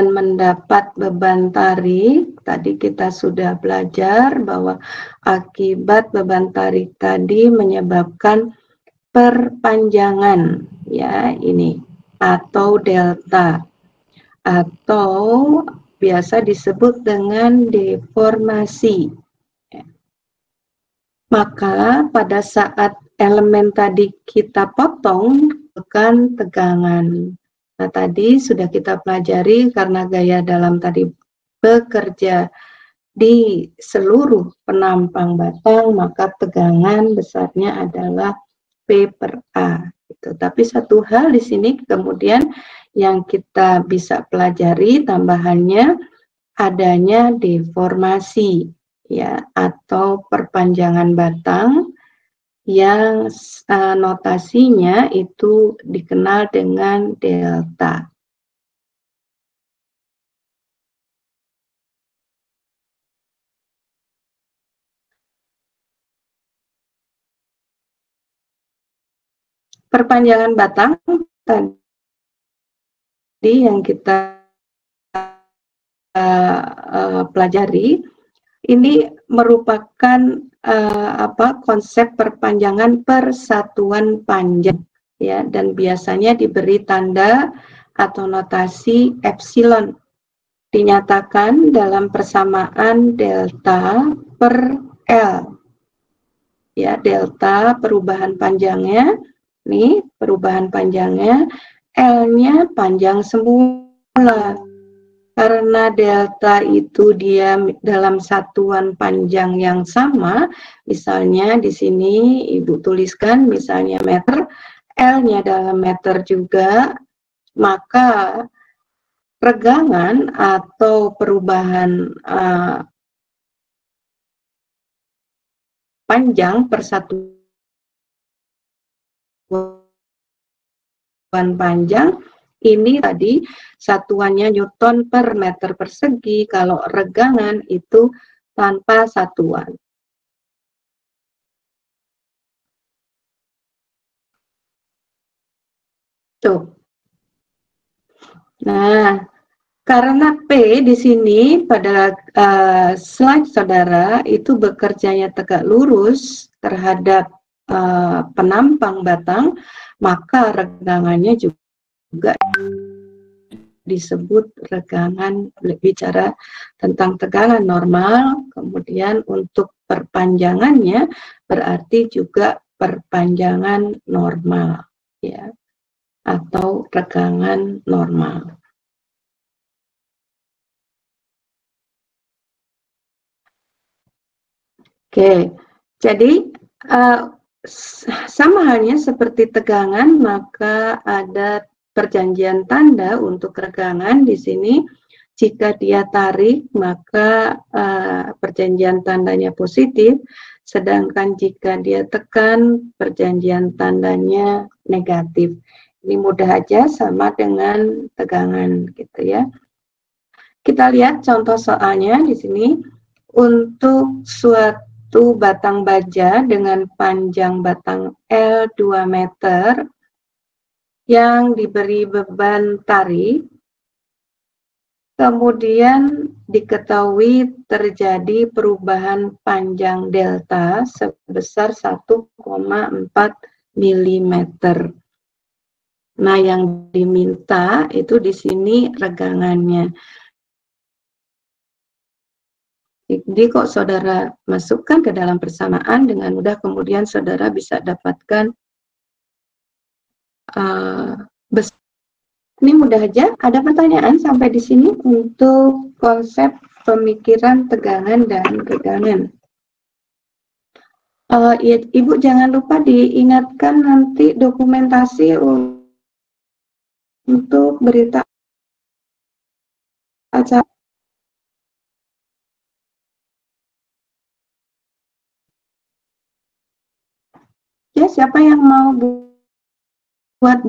dan mendapat beban tarik. Tadi kita sudah belajar bahwa akibat beban tarik tadi menyebabkan perpanjangan, ya ini, atau delta, atau biasa disebut dengan deformasi. Maka pada saat elemen tadi kita potong, bukan tegangan. Nah, tadi sudah kita pelajari karena gaya dalam tadi bekerja di seluruh penampang batang, maka tegangan besarnya adalah P per A. Gitu. Tapi satu hal di sini kemudian yang kita bisa pelajari tambahannya adanya deformasi, ya, atau perpanjangan batang yang notasinya itu dikenal dengan delta. Perpanjangan batang tadi yang kita pelajari ini merupakan konsep perpanjangan persatuan panjang, ya, dan biasanya diberi tanda atau notasi epsilon, dinyatakan dalam persamaan delta per L, ya, delta perubahan panjangnya, nih perubahan panjangnya, L-nya panjang semula. Karena delta itu dia dalam satuan panjang yang sama, misalnya di sini Ibu tuliskan misalnya meter, L-nya dalam meter juga, maka regangan atau perubahan panjang persatuan panjang ini tadi satuannya Newton per meter persegi, kalau regangan itu tanpa satuan. Tuh. Nah, karena P di sini pada slide saudara itu bekerjanya tegak lurus terhadap penampang batang, maka regangannya juga disebut regangan, bicara tentang tegangan normal. Kemudian untuk perpanjangannya berarti juga perpanjangan normal, ya, atau regangan normal. Oke, jadi sama halnya seperti tegangan, maka ada perjanjian tanda untuk regangan di sini. Jika dia tarik, maka perjanjian tandanya positif, sedangkan jika dia tekan, perjanjian tandanya negatif. Ini mudah aja sama dengan tegangan, gitu ya. Kita lihat contoh soalnya di sini. Untuk suatu batang baja dengan panjang batang L 2 meter yang diberi beban tarik, kemudian diketahui terjadi perubahan panjang delta sebesar 1,4 mm. Nah, yang diminta itu di sini regangannya. Jadi kok saudara masukkan ke dalam persamaan dengan mudah, kemudian saudara bisa dapatkan ini mudah aja. Ada pertanyaan sampai di sini untuk konsep pemikiran tegangan dan regangan? Ya, Ibu jangan lupa diingatkan nanti dokumentasi untuk berita acara. Ya, siapa yang mau buat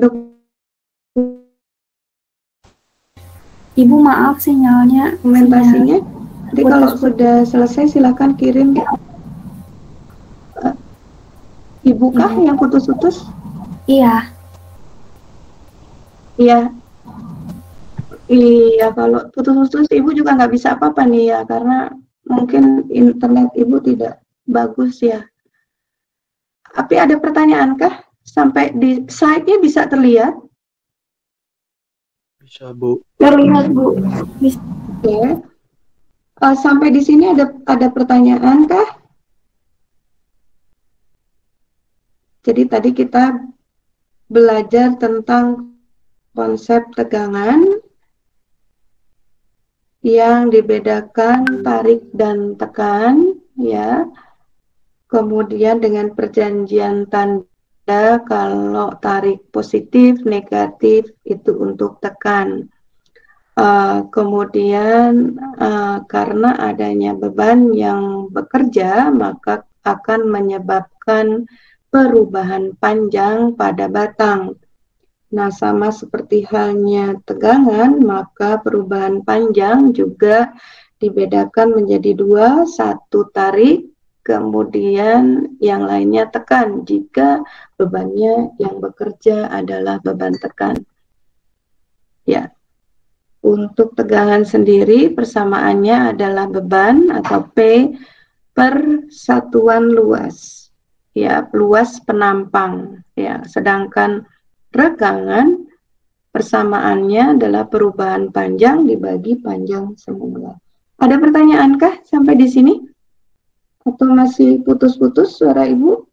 Ibu maaf sinyalnya dokumentasinya. Jadi kalau sudah selesai silakan kirim. Ibu kah yang putus-putus? Iya. Iya. Iya, kalau putus-putus Ibu juga nggak bisa apa-apa nih ya, karena mungkin internet Ibu tidak bagus ya. Tapi ada pertanyaankah? Sampai di slide-nya bisa terlihat? Bisa, Bu. Terlihat, Bu. Bisa. Oke. Sampai di sini ada pertanyaan kah? Jadi tadi kita belajar tentang konsep tegangan yang dibedakan tarik dan tekan, ya. Kemudian dengan perjanjian tanda kalau tarik positif, negatif itu untuk tekan. Kemudian karena adanya beban yang bekerja, maka akan menyebabkan perubahan panjang pada batang. Nah, sama seperti halnya tegangan, maka perubahan panjang juga dibedakan menjadi dua, satu tarik, kemudian yang lainnya tekan jika bebannya yang bekerja adalah beban tekan. Ya, untuk tegangan sendiri persamaannya adalah beban atau P per satuan luas. Ya, luas penampang. Ya, sedangkan regangan persamaannya adalah perubahan panjang dibagi panjang semula. Ada pertanyaankah sampai di sini? Atau masih putus-putus suara Ibu?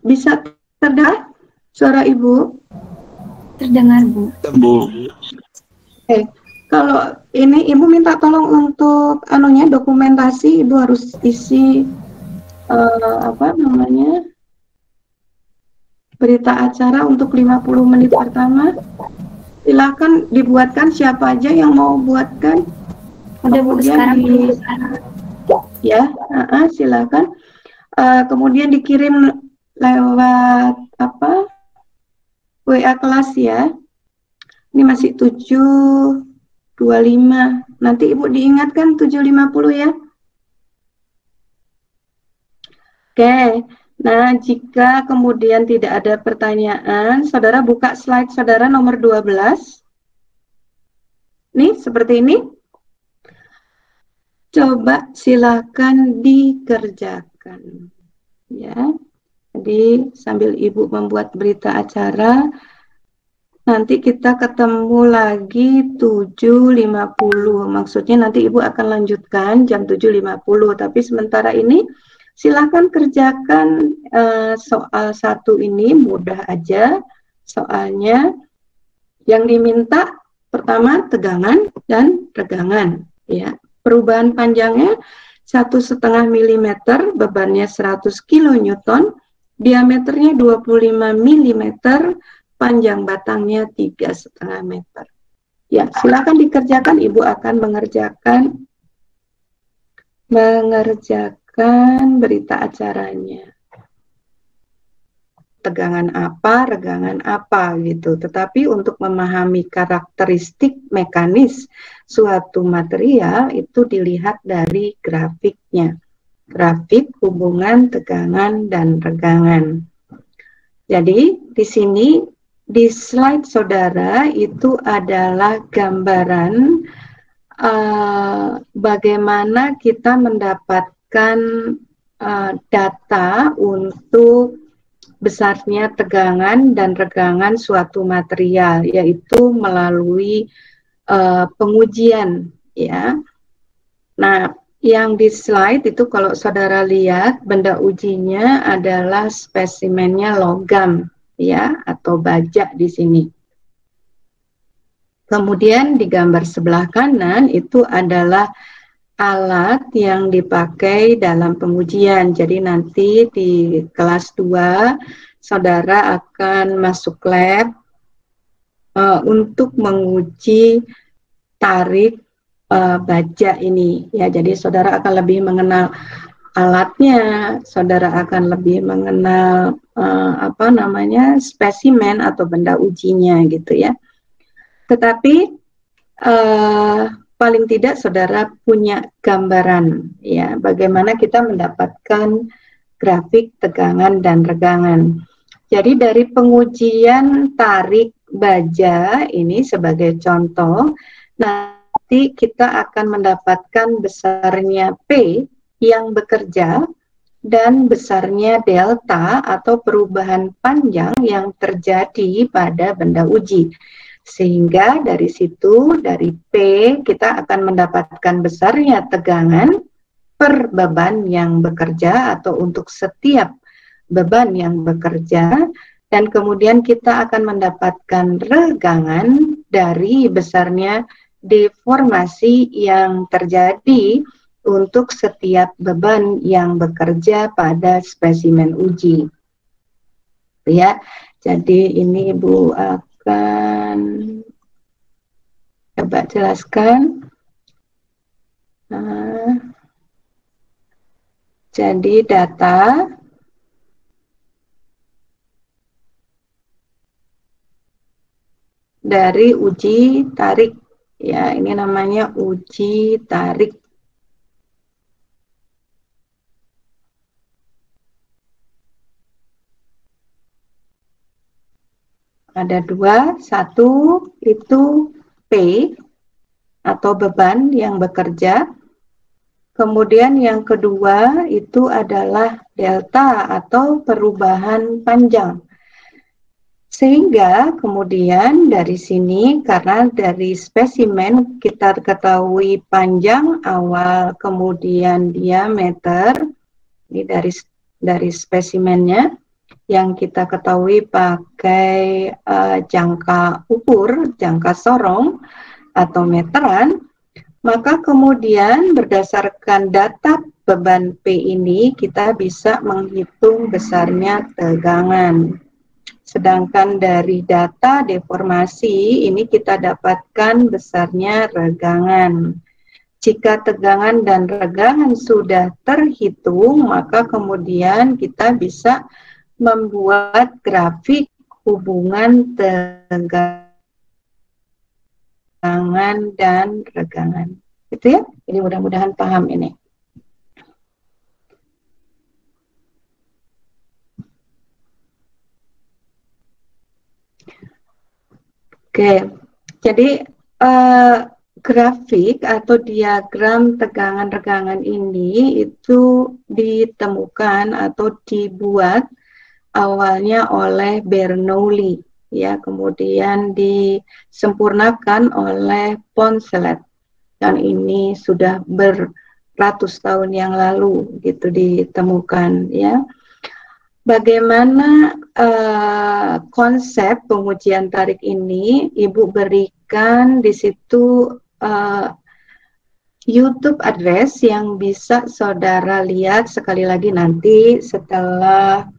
Bisa terdengar suara Ibu? Terdengar, Bu. Bu. Oke. Kalau ini Ibu minta tolong untuk anunya dokumentasi, Ibu harus isi apa namanya? Berita acara untuk 50 menit pertama. Silakan dibuatkan, siapa aja yang mau buatkan. Udah, Bu, sekarang ya, silakan. Kemudian dikirim lewat apa? WA kelas ya. Ini masih 7.25. Nanti Ibu diingatkan 7.50 ya. Oke. Nah, jika kemudian tidak ada pertanyaan, saudara buka slide saudara nomor 12. Nih, seperti ini. Coba silakan dikerjakan. Ya. Jadi, sambil Ibu membuat berita acara, nanti kita ketemu lagi 7.50. Maksudnya nanti Ibu akan lanjutkan jam 7.50. Tapi sementara ini silakan kerjakan soal satu ini, mudah aja soalnya. Yang diminta pertama tegangan dan regangan. Ya, perubahan panjangnya 1,5 mm, bebannya 100 kN, diameternya 25 mm, panjang batangnya 3,5 meter. Ya, silakan dikerjakan. Ibu akan mengerjakan berita acaranya. Tegangan apa, regangan apa gitu. Tetapi untuk memahami karakteristik mekanis suatu material itu dilihat dari grafiknya. Grafik hubungan tegangan dan regangan. Jadi di sini di slide saudara itu adalah gambaran bagaimana kita mendapatkan data untuk besarnya tegangan dan regangan suatu material, yaitu melalui pengujian, ya. Nah, yang di slide itu kalau saudara lihat benda ujinya adalah spesimennya logam, ya, atau baja di sini. Kemudian di gambar sebelah kanan itu adalah alat yang dipakai dalam pengujian. Jadi nanti di kelas 2 saudara akan masuk lab untuk menguji tarik baja ini. Ya, jadi saudara akan lebih mengenal alatnya, saudara akan lebih mengenal spesimen atau benda ujinya gitu ya. Tetapi paling tidak saudara punya gambaran ya bagaimana kita mendapatkan grafik tegangan dan regangan. Jadi dari pengujian tarik baja ini sebagai contoh, nanti kita akan mendapatkan besarnya P yang bekerja dan besarnya delta atau perubahan panjang yang terjadi pada benda uji. Sehingga dari situ, dari P, kita akan mendapatkan besarnya tegangan per beban yang bekerja atau untuk setiap beban yang bekerja, dan kemudian kita akan mendapatkan regangan dari besarnya deformasi yang terjadi untuk setiap beban yang bekerja pada spesimen uji. Ya, jadi ini Ibu akan coba jelaskan. Jadi data dari uji tarik, ya ini namanya uji tarik. Ada dua, satu itu P atau beban yang bekerja, kemudian yang kedua itu adalah delta atau perubahan panjang. Sehingga kemudian dari sini, karena dari spesimen kita ketahui panjang awal, kemudian diameter, ini dari spesimennya, yang kita ketahui pakai jangka ukur, jangka sorong atau meteran, maka kemudian berdasarkan data beban P ini kita bisa menghitung besarnya tegangan. Sedangkan dari data deformasi ini kita dapatkan besarnya regangan. Jika tegangan dan regangan sudah terhitung, maka kemudian kita bisa membuat grafik hubungan tegangan dan regangan. Gitu ya? Jadi mudah-mudahan paham ini. Oke, jadi grafik atau diagram tegangan regangan ini itu ditemukan atau dibuat awalnya oleh Bernoulli, ya, kemudian disempurnakan oleh Poncelet, dan ini sudah beratus tahun yang lalu gitu ditemukan, ya. Bagaimana konsep pengujian tarik ini? Ibu berikan di situ YouTube address yang bisa saudara lihat sekali lagi nanti setelah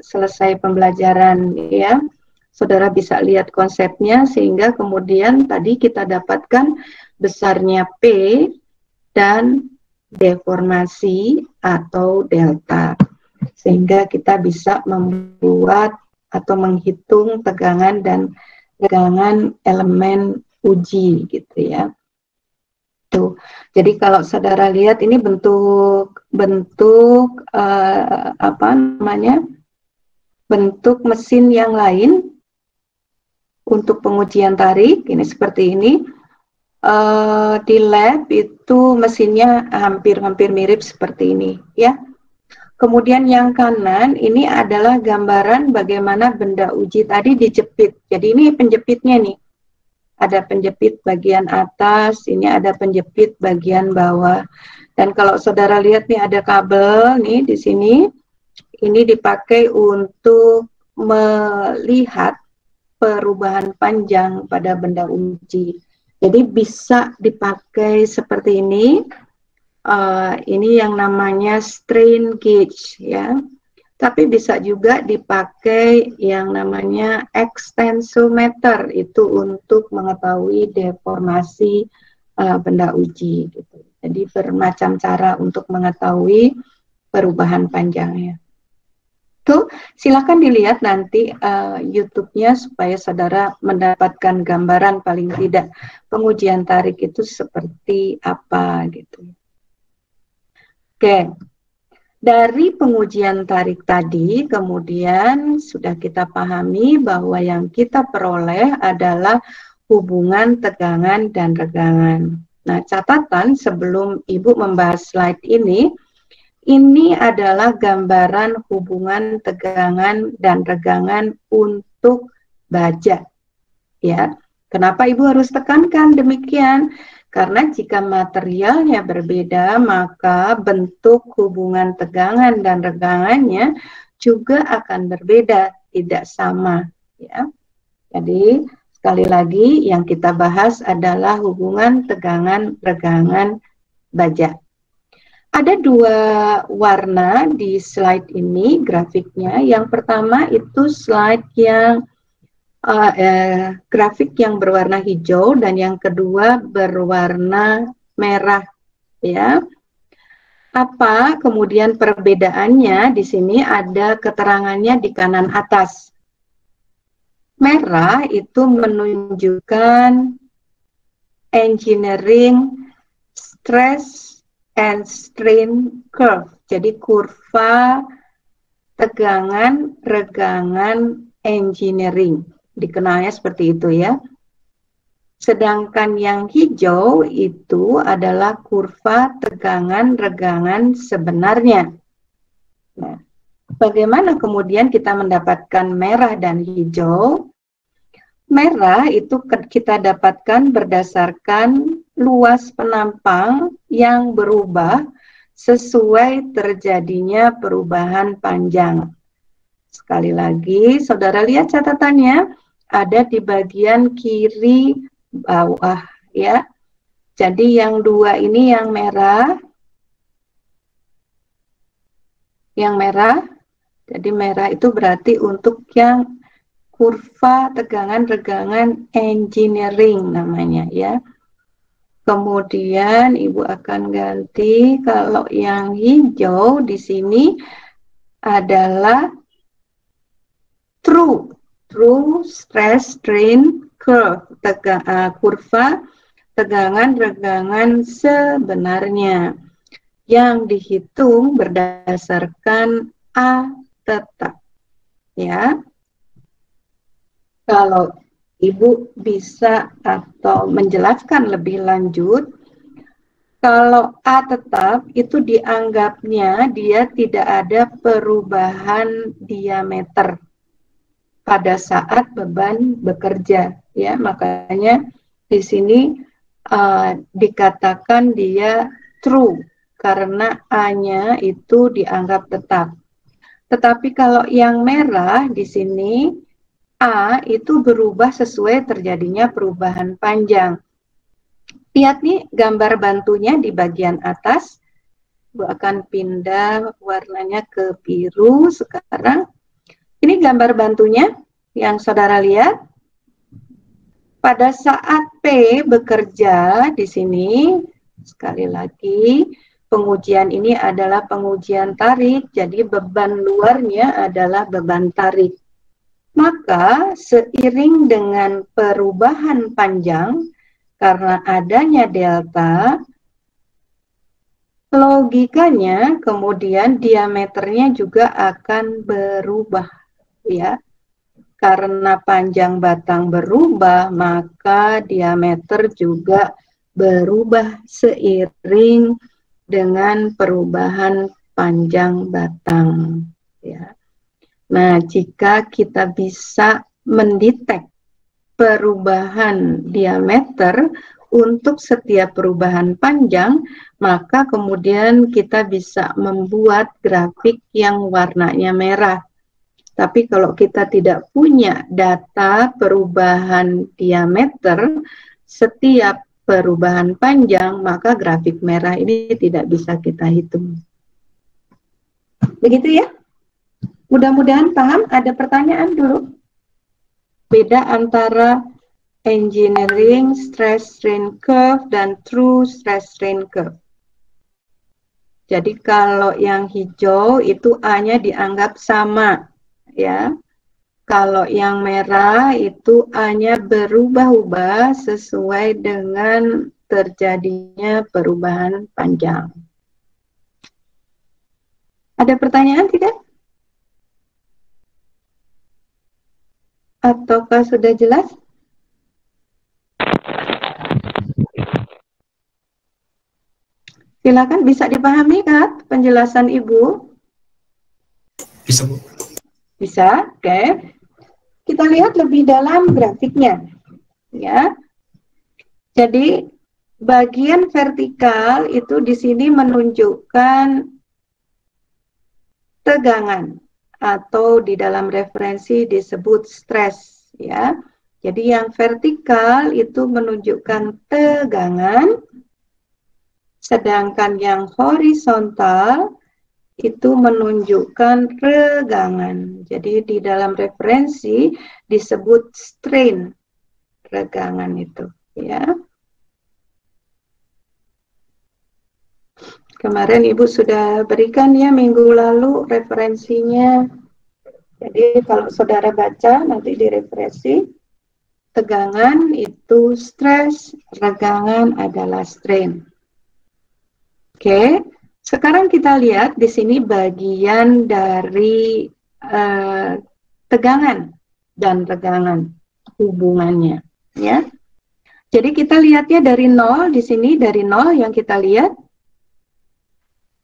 selesai pembelajaran, ya. Saudara bisa lihat konsepnya sehingga kemudian tadi kita dapatkan besarnya P dan deformasi atau delta, sehingga kita bisa membuat atau menghitung tegangan dan regangan elemen uji gitu ya. Tuh. Jadi kalau saudara lihat ini bentuk apa namanya, bentuk mesin yang lain untuk pengujian tarik ini seperti ini. Di lab itu mesinnya hampir mirip seperti ini, ya. Kemudian yang kanan ini adalah gambaran bagaimana benda uji tadi dijepit. Jadi ini penjepitnya nih. Ada penjepit bagian atas, ini ada penjepit bagian bawah. Dan kalau saudara lihat nih ada kabel nih di sini. Ini dipakai untuk melihat perubahan panjang pada benda uji. Jadi bisa dipakai seperti ini. Ini yang namanya strain gauge, ya. Tapi bisa juga dipakai yang namanya extensometer, itu untuk mengetahui deformasi benda uji. Gitu. Jadi bermacam cara untuk mengetahui perubahan panjangnya. Tuh, silakan dilihat nanti YouTube-nya supaya saudara mendapatkan gambaran paling tidak pengujian tarik itu seperti apa gitu. Oke, Dari pengujian tarik tadi, kemudian sudah kita pahami bahwa yang kita peroleh adalah hubungan tegangan dan regangan. Nah, catatan sebelum Ibu membahas slide ini adalah gambaran hubungan tegangan dan regangan untuk baja. Ya, kenapa Ibu harus tekankan demikian? Karena jika materialnya berbeda, maka bentuk hubungan tegangan dan regangannya juga akan berbeda, tidak sama. Ya. Jadi, sekali lagi yang kita bahas adalah hubungan tegangan regangan baja. Ada dua warna di slide ini, grafiknya. Yang pertama itu slide yang grafik yang berwarna hijau dan yang kedua berwarna merah, ya. Apa kemudian perbedaannya? Di sini ada keterangannya di kanan atas. Merah itu menunjukkan engineering stress and strain curve. Jadi kurva tegangan regangan engineering. Dikenalnya seperti itu ya. Sedangkan yang hijau itu adalah kurva tegangan regangan sebenarnya. Nah, bagaimana kemudian kita mendapatkan merah dan hijau? Merah itu kita dapatkan berdasarkan luas penampang yang berubah sesuai terjadinya perubahan panjang. Sekali lagi, saudara lihat catatannya, ada di bagian kiri bawah ya. Jadi yang dua ini yang merah. Yang merah. Jadi merah itu berarti untuk yang kurva tegangan regangan engineering namanya ya. Kemudian Ibu akan ganti kalau yang hijau di sini adalah true stress strain curve, kurva tegangan regangan sebenarnya yang dihitung berdasarkan A tetap ya. Kalau Ibu bisa atau menjelaskan lebih lanjut, kalau A tetap itu dianggapnya dia tidak ada perubahan diameter pada saat beban bekerja ya, makanya di sini dikatakan dia true karena A-nya itu dianggap tetap. Tetapi kalau yang merah di sini A itu berubah sesuai terjadinya perubahan panjang. Lihat nih gambar bantunya di bagian atas. Bu akan pindah warnanya ke biru sekarang. Ini gambar bantunya yang saudara lihat. Pada saat P bekerja di sini, sekali lagi, pengujian ini adalah pengujian tarik, jadi beban luarnya adalah beban tarik. Maka seiring dengan perubahan panjang, karena adanya delta, logikanya kemudian diameternya juga akan berubah. Ya, karena panjang batang berubah, maka diameter juga berubah seiring dengan perubahan panjang batang. Ya. Nah, jika kita bisa mendetek perubahan diameter untuk setiap perubahan panjang, maka kemudian kita bisa membuat grafik yang warnanya merah. Tapi kalau kita tidak punya data perubahan diameter setiap perubahan panjang, maka grafik merah ini tidak bisa kita hitung. Begitu ya? Mudah-mudahan paham. Ada pertanyaan dulu? Beda antara engineering stress strain curve dan true stress strain curve. Jadi kalau yang hijau itu A-nya dianggap sama. Ya, kalau yang merah itu A-nya berubah-ubah sesuai dengan terjadinya perubahan panjang. Ada pertanyaan tidak? Ataukah sudah jelas? Silakan, bisa dipahami kan penjelasan Ibu? Bisa, Bu. Bisa, oke. Kita lihat lebih dalam grafiknya, ya. Jadi bagian vertikal itu di sini menunjukkan tegangan atau di dalam referensi disebut stres, ya. Jadi yang vertikal itu menunjukkan tegangan, sedangkan yang horizontal itu menunjukkan regangan. Jadi di dalam referensi disebut strain, regangan itu, ya. Kemarin Ibu sudah berikan ya minggu lalu referensinya. Jadi kalau saudara baca nanti di referensi, tegangan itu stres, regangan adalah strain. Oke. Sekarang kita lihat di sini bagian dari tegangan dan regangan hubungannya, ya. Jadi kita lihatnya dari nol di sini, dari nol yang kita lihat,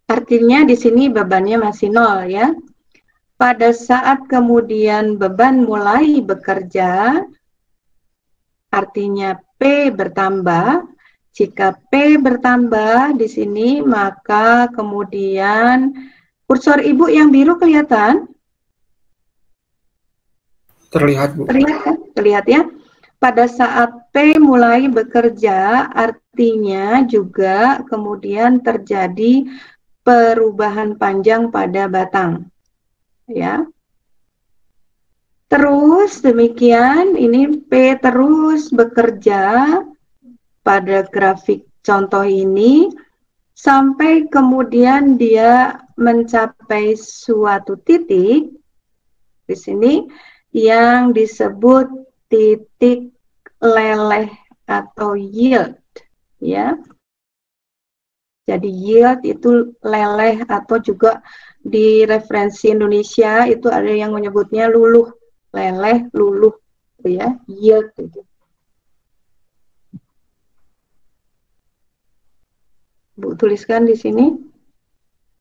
artinya di sini bebannya masih nol, ya. Pada saat kemudian beban mulai bekerja, artinya P bertambah. Jika P bertambah di sini, maka kemudian kursor Ibu yang biru kelihatan? Terlihat, Bu. Terlihat kan? Terlihat ya. Pada saat P mulai bekerja, artinya juga kemudian terjadi perubahan panjang pada batang. Ya. Terus demikian, ini P terus bekerja pada grafik contoh ini sampai kemudian dia mencapai suatu titik di sini yang disebut titik leleh atau yield, ya. Jadi yield itu leleh atau juga di referensi Indonesia itu ada yang menyebutnya luluh, leleh, luluh, ya, yield itu. Bu tuliskan di sini,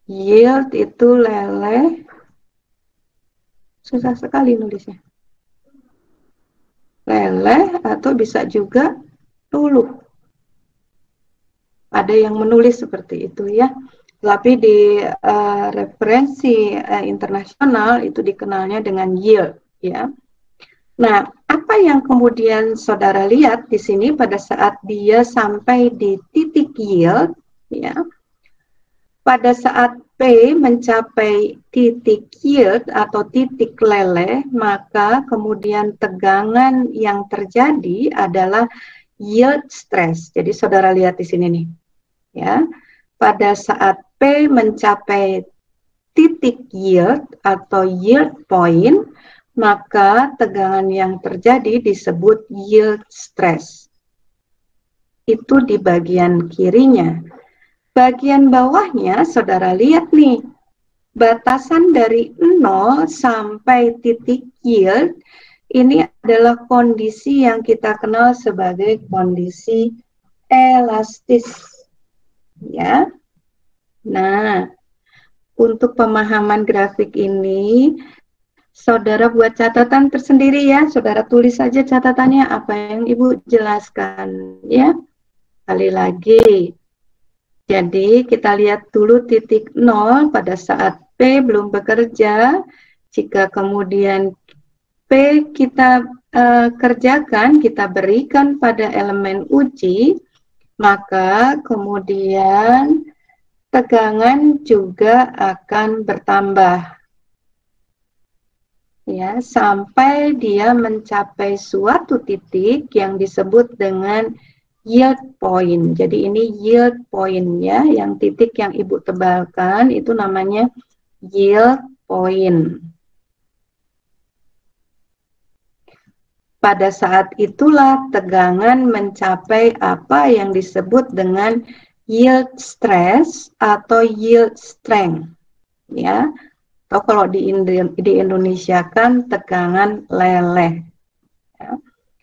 yield itu leleh, susah sekali nulisnya. Leleh atau bisa juga luluh. Ada yang menulis seperti itu ya. Tapi di referensi internasional itu dikenalnya dengan yield ya. Nah, apa yang kemudian saudara lihat di sini pada saat dia sampai di titik yield ya. Pada saat P mencapai titik yield atau titik leleh, maka kemudian tegangan yang terjadi adalah yield stress. Jadi saudara lihat di sini nih. Ya. Pada saat P mencapai titik yield atau yield point, maka tegangan yang terjadi disebut yield stress. Itu di bagian kirinya. Bagian bawahnya, saudara lihat nih, batasan dari 0 sampai titik yield, ini adalah kondisi yang kita kenal sebagai kondisi elastis. Ya. Nah, untuk pemahaman grafik ini, saudara buat catatan tersendiri ya, saudara tulis saja catatannya apa yang Ibu jelaskan ya. Sekali lagi. Jadi kita lihat dulu titik 0 pada saat P belum bekerja. Jika kemudian P kita kerjakan, kita berikan pada elemen uji, maka kemudian tegangan juga akan bertambah. Ya, sampai dia mencapai suatu titik yang disebut dengan yield point. Jadi ini yield point-nya, yang titik yang Ibu tebalkan itu namanya yield point. Pada saat itulah tegangan mencapai apa yang disebut dengan yield stress atau yield strength. ya. Atau kalau di Indonesia kan tegangan leleh. Ya.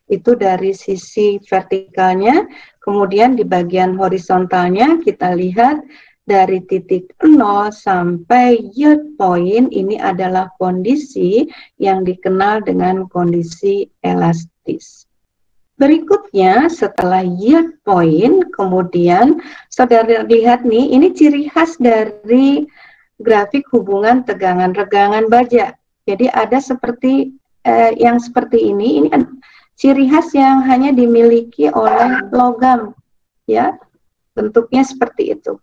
Itu dari sisi vertikalnya, kemudian di bagian horizontalnya kita lihat dari titik 0 sampai yield point ini adalah kondisi yang dikenal dengan kondisi elastis. Berikutnya setelah yield point, kemudian saudara lihat nih, ini ciri khas dari grafik hubungan tegangan-regangan baja. Jadi ada seperti yang seperti ini ciri khas yang hanya dimiliki oleh logam, ya, bentuknya seperti itu.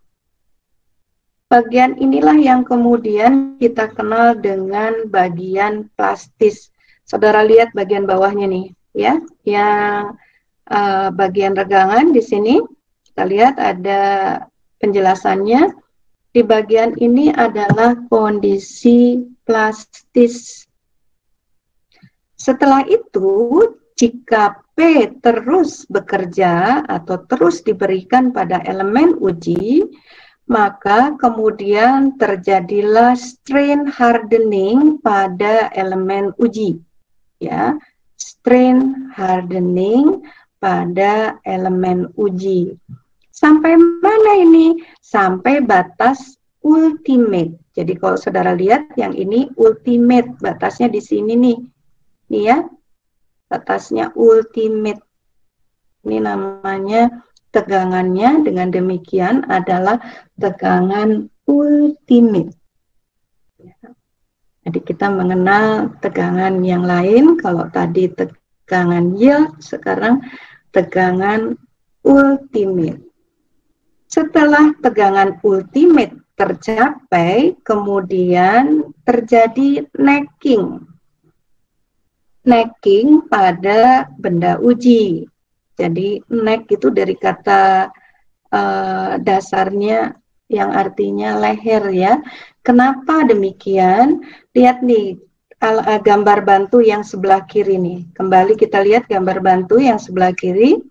Bagian inilah yang kemudian kita kenal dengan bagian plastis. Saudara lihat bagian bawahnya nih, ya, yang bagian regangan di sini kita lihat ada penjelasannya. Di bagian ini adalah kondisi plastis. Setelah itu, jika P terus bekerja atau terus diberikan pada elemen uji, maka kemudian terjadilah strain hardening pada elemen uji. Ya, strain hardening pada elemen uji. Sampai mana ini? Sampai batas ultimate. Jadi kalau saudara lihat yang ini ultimate, batasnya di sini nih. Nih ya, batasnya ultimate. Ini namanya tegangannya dengan demikian adalah tegangan ultimate. Jadi kita mengenal tegangan yang lain, kalau tadi tegangan yield, sekarang tegangan ultimate. Setelah tegangan ultimate tercapai, kemudian terjadi necking. Necking pada benda uji. Jadi neck itu dari kata dasarnya yang artinya leher ya. Kenapa demikian? Lihat nih gambar bantu yang sebelah kiri nih. Kembali kita lihat gambar bantu yang sebelah kiri.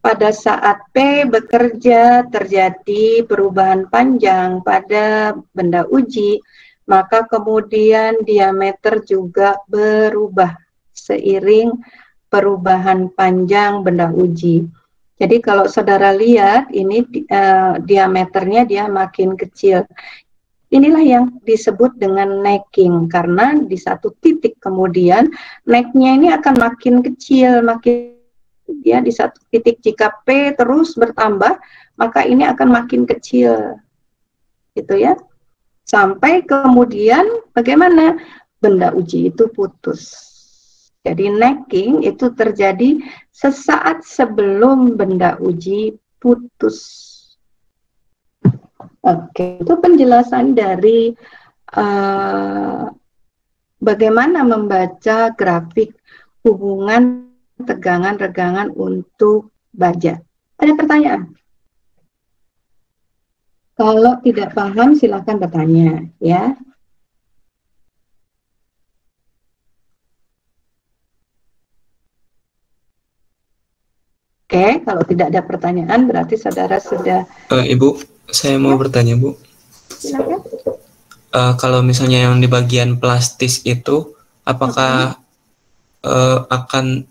Pada saat P bekerja terjadi perubahan panjang pada benda uji, maka kemudian diameter juga berubah seiring perubahan panjang benda uji. Jadi kalau saudara lihat ini diameternya dia makin kecil. Inilah yang disebut dengan necking, karena di satu titik kemudian necknya ini akan makin kecil, makin dia di satu titik. Jika P terus bertambah, maka ini akan makin kecil, gitu ya. Sampai kemudian bagaimana? Benda uji itu putus. Jadi necking itu terjadi sesaat sebelum benda uji putus. Oke, itu penjelasan dari bagaimana membaca grafik hubungan tegangan-regangan untuk baja. Ada pertanyaan? Kalau tidak paham silakan bertanya ya. Oke, kalau tidak ada pertanyaan berarti saudara sudah. Ibu, saya mau bertanya, Bu. Silakan. Kalau misalnya yang di bagian plastis itu, apakah akan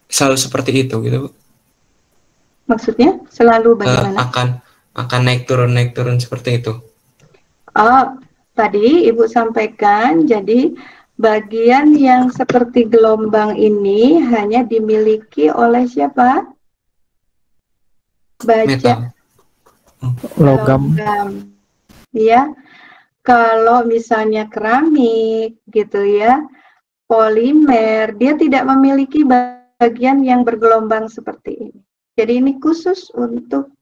selalu seperti itu, gitu, Bu? Maksudnya selalu bagaimana? Akan naik turun seperti itu. Oh, tadi Ibu sampaikan, jadi bagian yang seperti gelombang ini hanya dimiliki oleh siapa? Baja. Metal. Logam. Ya, kalau misalnya keramik gitu ya, polimer, dia tidak memiliki bagian yang bergelombang seperti ini. Jadi ini khusus untuk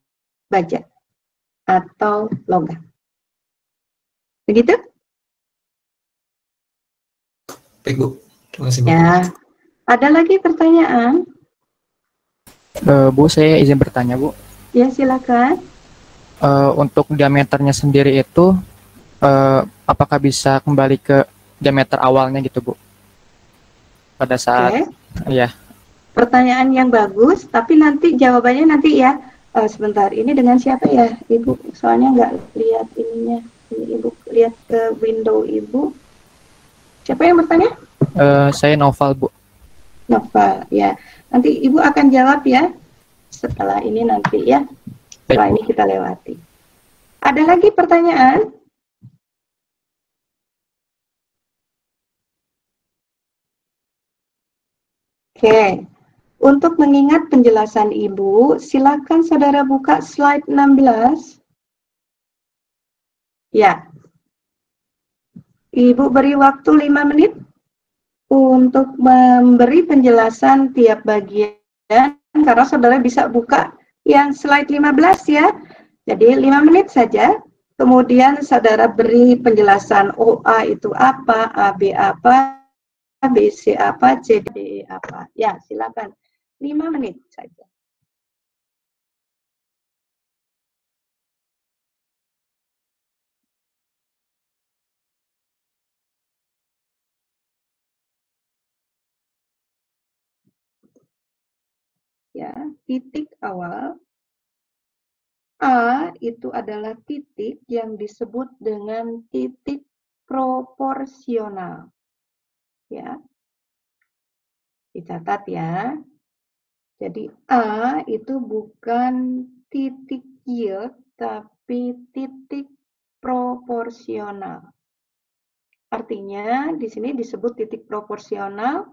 baja atau logam. Begitu? Baik, Bu. Terima kasih, Bu. Ya. Ada lagi pertanyaan? Bu, saya izin bertanya, Bu. Ya, silakan. Untuk diameternya sendiri itu, apakah bisa kembali ke diameter awalnya gitu, Bu? Pada saat, ya. Pertanyaan yang bagus, tapi nanti jawabannya nanti ya. Sebentar, ini dengan siapa ya, Ibu? Soalnya nggak lihat ininya. Ini Ibu lihat ke window Ibu. Siapa yang bertanya? Saya Noval, Bu. Nova, ya. Nanti Ibu akan jawab ya. Setelah ini nanti ya. Setelah Baik, Bu. ini kita lewati. Ada lagi pertanyaan? Oke. Untuk mengingat penjelasan Ibu, silakan saudara buka slide 16. Ya. Ibu beri waktu 5 menit untuk memberi penjelasan tiap bagian, karena saudara bisa buka yang slide 15 ya. Jadi 5 menit saja. Kemudian saudara beri penjelasan OA itu apa, AB apa, BC apa, CD apa. Ya, silakan. 5 menit saja. Ya, titik awal. A itu adalah titik yang disebut dengan titik proporsional. Ya. Dicatat ya. Jadi A itu bukan titik yield tapi titik proporsional. Artinya di sini disebut titik proporsional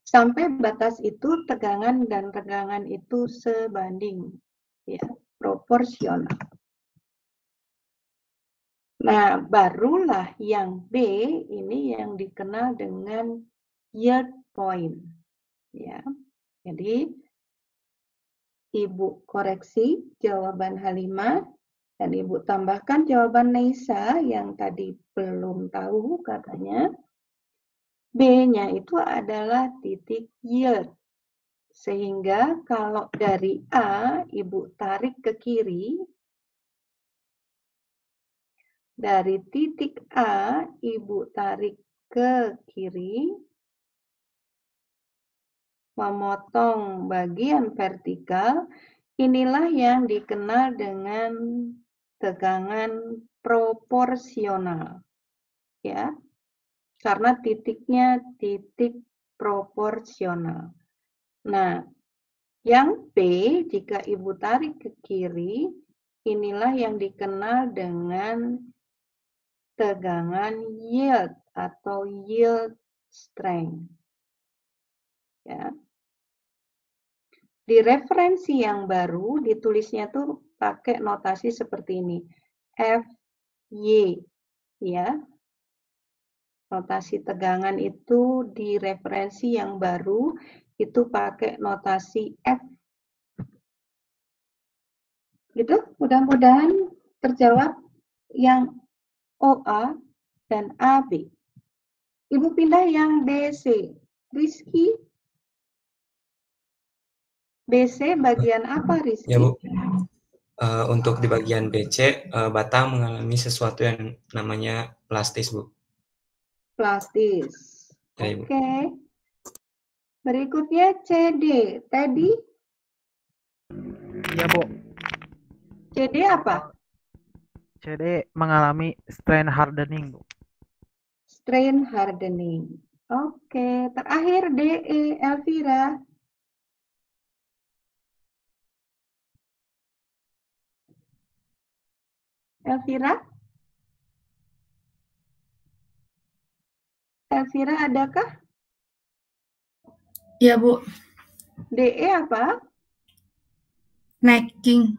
sampai batas itu tegangan dan regangan itu sebanding, ya, proporsional. Nah, barulah yang B ini yang dikenal dengan yield point, ya. Jadi Ibu koreksi jawaban Halimah dan Ibu tambahkan jawaban Neisa yang tadi belum tahu katanya. B-nya itu adalah titik yield. Sehingga kalau dari A, Ibu tarik ke kiri, dari titik A, Ibu tarik ke kiri, memotong bagian vertikal, inilah yang dikenal dengan tegangan proporsional. Ya, karena titiknya titik proporsional. Nah, yang B, jika Ibu tarik ke kiri, inilah yang dikenal dengan tegangan yield atau yield strength. Ya. Di referensi yang baru, ditulisnya tuh pakai notasi seperti ini. FY. Ya. Notasi tegangan itu di referensi yang baru, itu pakai notasi F. Gitu, mudah-mudahan terjawab yang OA dan AB. Ibu pindah yang BC. Rizky, BC bagian apa Rizky? Ya, Bu. Untuk di bagian BC, Bata mengalami sesuatu yang namanya plastis, Bu. Plastis. Ya, Ibu. Oke. Berikutnya CD. Tadi Iya, Bu. CD apa? CD mengalami strain hardening, Bu. Strain hardening. Oke. Terakhir DE, Elvira. Elvira? Elvira adakah? Ya, Bu. DE apa? Necking.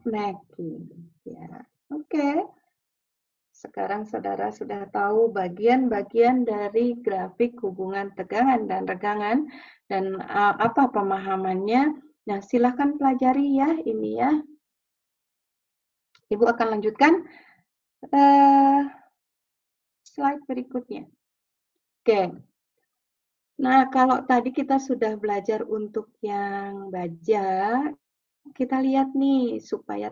Necking. Ya. Oke. Sekarang saudara sudah tahu bagian-bagian dari grafik hubungan tegangan dan regangan dan apa pemahamannya. Nah, silahkan pelajari ya ini ya. Ibu akan lanjutkan slide berikutnya. Oke. Nah, kalau tadi kita sudah belajar untuk yang baja, kita lihat nih supaya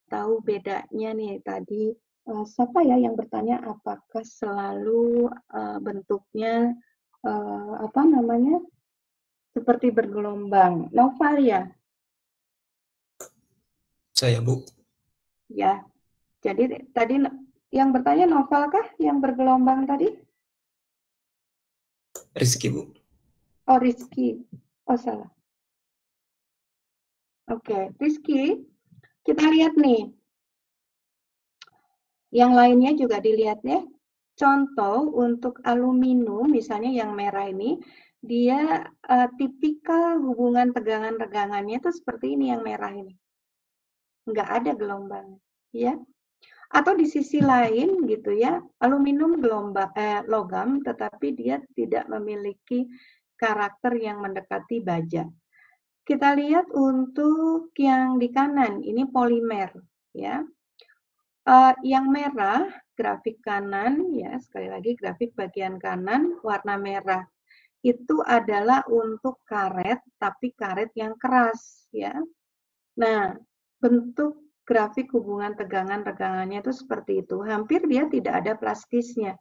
tahu bedanya nih tadi. Siapa ya yang bertanya apakah selalu bentuknya apa namanya seperti bergelombang. Noval ya? Saya, Bu. Ya. Jadi tadi yang bertanya Noval kah yang bergelombang tadi? Rizky, Bu. Oh, Rizky. Oh, salah. Oke, Rizky, kita lihat nih. Yang lainnya juga dilihat ya. Contoh untuk aluminium, misalnya yang merah ini, dia tipikal hubungan tegangan-regangannya itu seperti ini yang merah ini. Nggak ada gelombang, ya. Atau di sisi lain gitu ya, aluminium logam, tetapi dia tidak memiliki karakter yang mendekati baja. Kita lihat untuk yang di kanan, ini polimer, ya. Yang merah, grafik kanan, ya sekali lagi grafik bagian kanan, warna merah. Itu adalah untuk karet, tapi karet yang keras, ya. Nah, bentuk grafik hubungan tegangan-regangannya itu seperti itu. Hampir dia tidak ada plastisnya.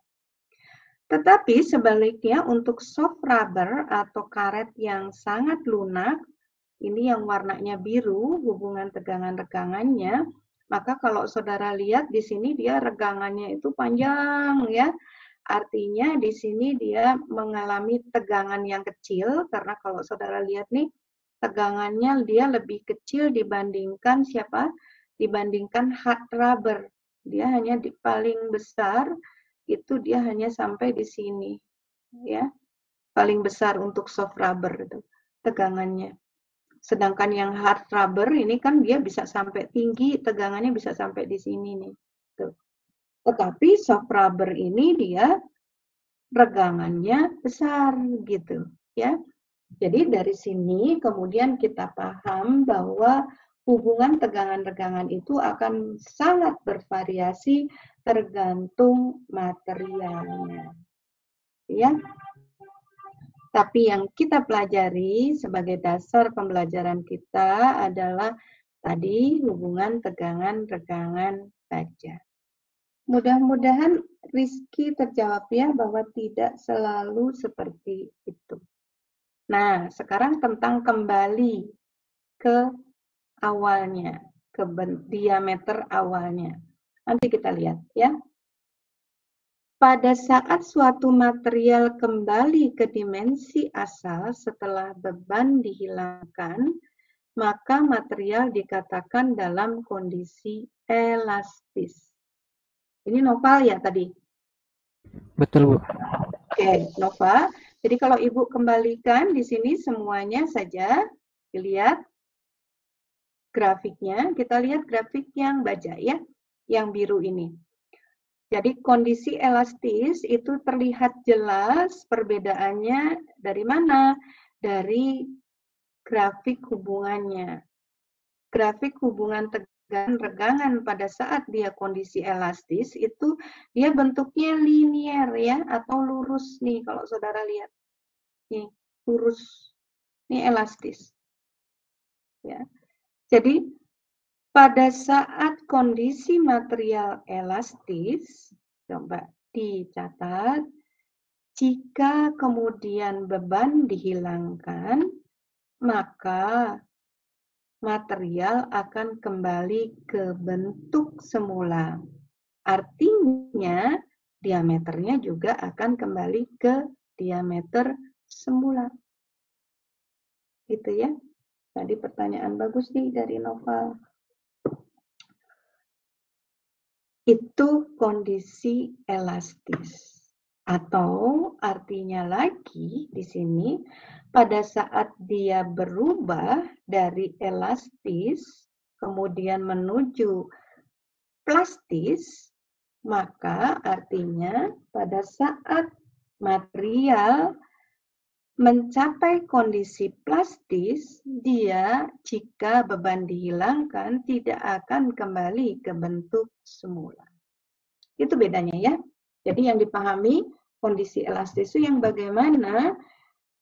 Tetapi sebaliknya untuk soft rubber atau karet yang sangat lunak, ini yang warnanya biru, hubungan tegangan-regangannya, maka kalau saudara lihat di sini dia regangannya itu panjang ya. Artinya di sini dia mengalami tegangan yang kecil, karena kalau saudara lihat nih, tegangannya dia lebih kecil dibandingkan siapa? Dibandingkan hard rubber. Dia hanya di paling besar, itu dia hanya sampai di sini. Ya, paling besar untuk soft rubber itu tegangannya. Sedangkan yang hard rubber ini kan dia bisa sampai tinggi, tegangannya bisa sampai di sini nih. Tuh. Tetapi soft rubber ini dia regangannya besar gitu ya. Jadi dari sini kemudian kita paham bahwa hubungan tegangan-regangan itu akan sangat bervariasi tergantung materialnya. Ya. Tapi yang kita pelajari sebagai dasar pembelajaran kita adalah tadi hubungan tegangan-regangan baja. Mudah-mudahan Rizky terjawab ya bahwa tidak selalu seperti itu. Nah, sekarang tentang kembali ke awalnya, ke diameter awalnya. Nanti kita lihat ya. Pada saat suatu material kembali ke dimensi asal setelah beban dihilangkan, maka material dikatakan dalam kondisi elastis. Ini Nova ya tadi? Betul, Bu. Oke, Nova. Jadi kalau Ibu kembalikan di sini semuanya saja, dilihat grafiknya. Kita lihat grafik yang baja ya, yang biru ini. Jadi kondisi elastis itu terlihat jelas perbedaannya dari mana? Dari grafik hubungannya. Grafik hubungan tegangan-regangan pada saat dia kondisi elastis itu dia bentuknya linier ya atau lurus nih kalau saudara lihat. Nih, lurus. Ini elastis. Ya. Jadi pada saat kondisi material elastis, coba dicatat, jika kemudian beban dihilangkan, maka material akan kembali ke bentuk semula. Artinya, diameternya juga akan kembali ke diameter semula. Gitu ya. Tadi pertanyaan bagus nih dari Nova. Itu kondisi elastis. Atau artinya lagi di sini, pada saat dia berubah dari elastis, kemudian menuju plastis, maka artinya pada saat material mencapai kondisi plastis, dia jika beban dihilangkan tidak akan kembali ke bentuk semula. Itu bedanya ya. Jadi yang dipahami kondisi elastis itu yang bagaimana?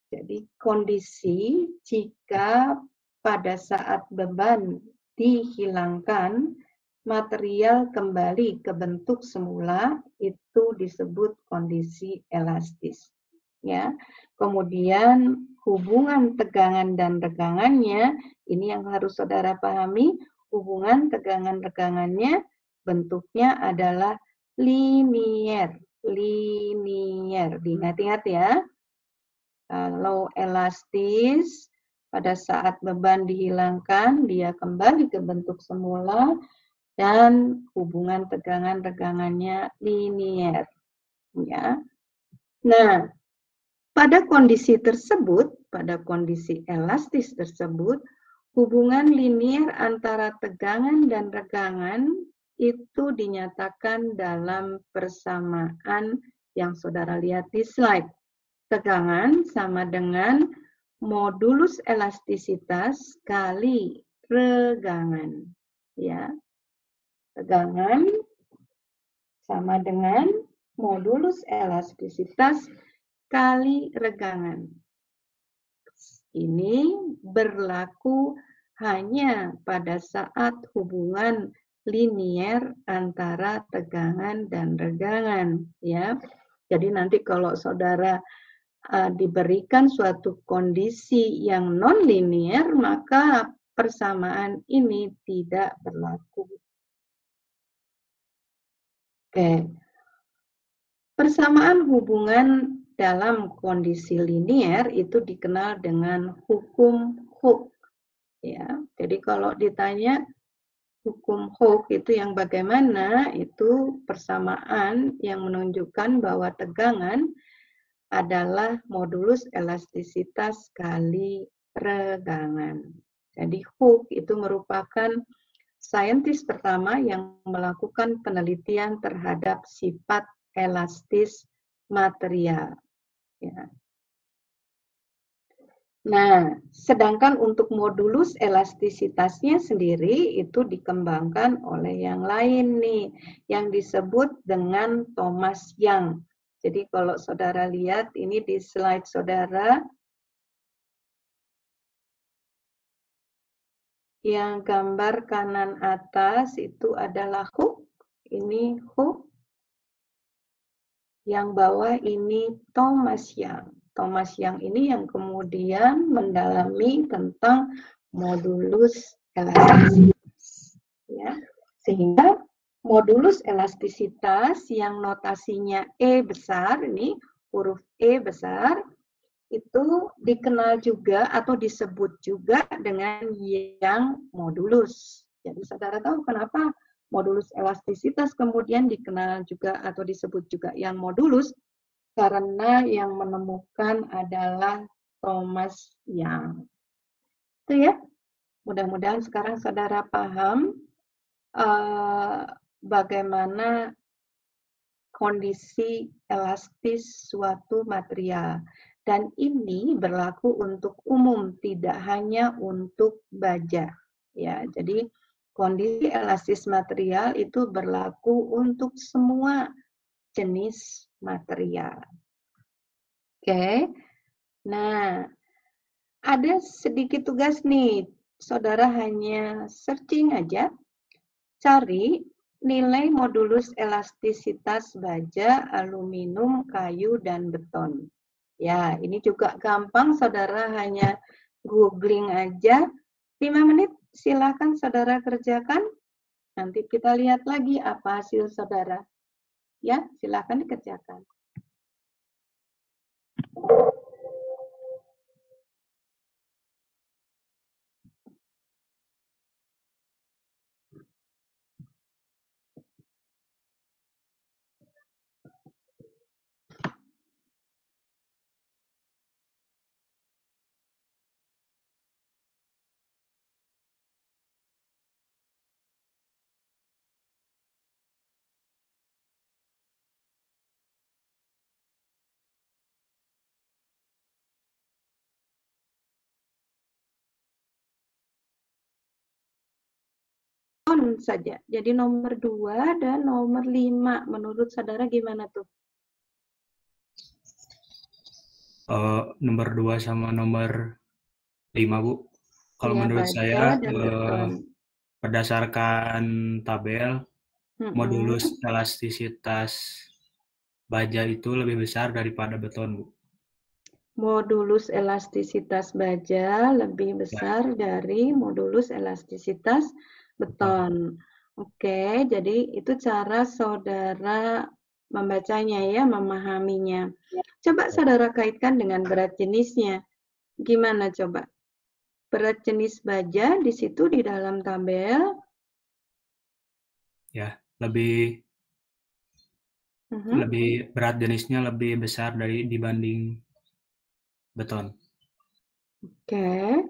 Jadi kondisi jika pada saat beban dihilangkan, material kembali ke bentuk semula, itu disebut kondisi elastis. ya. Kemudian hubungan tegangan dan regangannya, ini yang harus saudara pahami, hubungan tegangan-regangannya bentuknya adalah linier. Linier, diingat-ingat ya. Kalau elastis, pada saat beban dihilangkan, dia kembali ke bentuk semula, dan hubungan tegangan-regangannya linier. Ya. Nah, pada kondisi tersebut, pada kondisi elastis tersebut, hubungan linier antara tegangan dan regangan itu dinyatakan dalam persamaan yang saudara lihat di slide. Tegangan sama dengan modulus elastisitas kali regangan. Ya. Tegangan sama dengan modulus elastisitas kali regangan. Ini berlaku hanya pada saat hubungan linier antara tegangan dan regangan, ya. Jadi nanti kalau saudara diberikan suatu kondisi yang non-linier, maka persamaan ini tidak berlaku. Oke. Persamaan hubungan dalam kondisi linier itu dikenal dengan hukum Hooke. Ya, jadi kalau ditanya hukum Hooke itu yang bagaimana, itu persamaan yang menunjukkan bahwa tegangan adalah modulus elastisitas kali regangan. Jadi Hooke itu merupakan saintis pertama yang melakukan penelitian terhadap sifat elastis material. Ya. Nah, sedangkan untuk modulus elastisitasnya sendiri itu dikembangkan oleh yang lain nih, yang disebut dengan Thomas Young. Jadi kalau saudara lihat ini di slide saudara, yang gambar kanan atas itu adalah Hooke, ini Hooke. Yang bawah ini Thomas Young. Thomas Young ini yang kemudian mendalami tentang modulus elastisitas. Ya. Sehingga modulus elastisitas yang notasinya E besar, ini huruf E besar, itu dikenal juga atau disebut juga dengan Young modulus. Jadi saudara tahu kenapa modulus elastisitas kemudian dikenal juga atau disebut juga Young modulus, karena yang menemukan adalah Thomas Young. Itu ya. Mudah-mudahan sekarang saudara paham bagaimana kondisi elastis suatu material. Dan ini berlaku untuk umum, tidak hanya untuk baja. Ya, jadi kondisi elastis material itu berlaku untuk semua jenis material. Oke. Nah, ada sedikit tugas nih. Saudara hanya searching aja, cari nilai modulus elastisitas baja, aluminium, kayu, dan beton. Ya, ini juga gampang, saudara hanya googling aja. 5 menit, silakan saudara kerjakan. Nanti kita lihat lagi apa hasil saudara. Ya, silakan dikerjakan. Saja. Jadi nomor 2 dan nomor 5. Menurut saudara gimana tuh? Nomor 2 sama nomor 5, Bu. Kalau Ya, menurut baja saya, dan beton. berdasarkan tabel, modulus elastisitas baja itu lebih besar daripada beton, Bu. modulus elastisitas baja lebih besar dari modulus elastisitas beton. Oke, jadi itu cara saudara membacanya ya, memahaminya. Coba saudara kaitkan dengan berat jenisnya. Gimana coba? Berat jenis baja di situ di dalam tabel. Ya, lebih berat jenisnya lebih besar dibanding beton. Oke.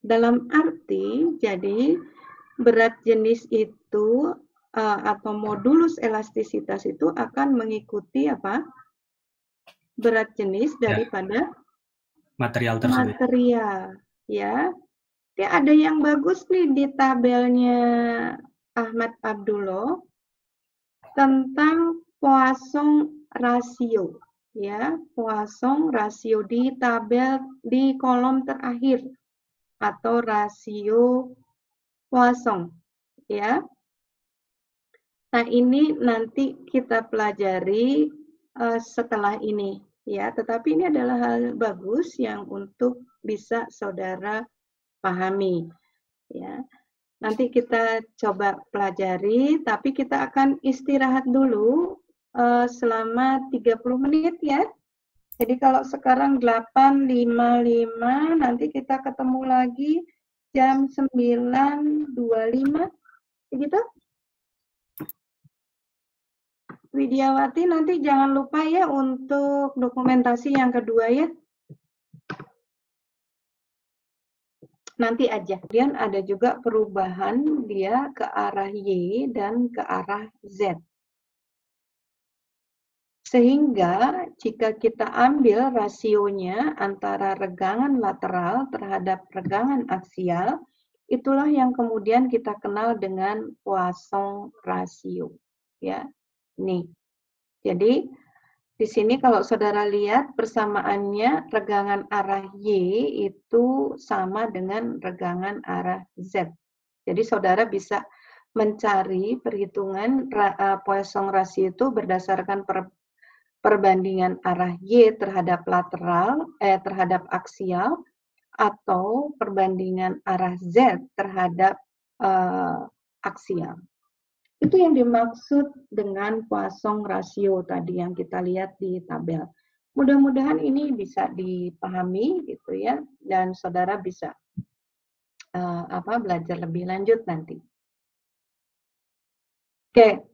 Dalam arti, jadi berat jenis itu atau modulus elastisitas itu akan mengikuti apa? Berat jenis daripada material tersebut. Material, ya. Oke, ada yang bagus nih di tabelnya Ahmad Abdullah tentang Poisson rasio, ya. Poisson rasio di tabel di kolom terakhir atau rasio Poisson, ya. Nah, ini nanti kita pelajari setelah ini, ya. Tetapi ini adalah hal bagus yang untuk bisa saudara pahami, ya. Nanti kita coba pelajari, tapi kita akan istirahat dulu selama 30 menit ya. Jadi kalau sekarang 8.55, nanti kita ketemu lagi jam 9.25, begitu? Widiawati, nanti jangan lupa ya untuk dokumentasi yang kedua ya. Nanti aja. Kemudian ada juga perubahan dia ke arah Y dan ke arah Z. Sehingga jika kita ambil rasionya antara regangan lateral terhadap regangan aksial, itulah yang kemudian kita kenal dengan Poisson rasio. Ya, nih. Jadi di sini kalau saudara lihat persamaannya regangan arah Y itu sama dengan regangan arah Z. Jadi saudara bisa mencari perhitungan Poisson rasio itu berdasarkan perbandingan arah Y terhadap lateral, terhadap aksial, atau perbandingan arah Z terhadap aksial. Itu yang dimaksud dengan Poisson rasio tadi yang kita lihat di tabel. Mudah-mudahan ini bisa dipahami gitu ya, dan saudara bisa belajar lebih lanjut nanti. Oke,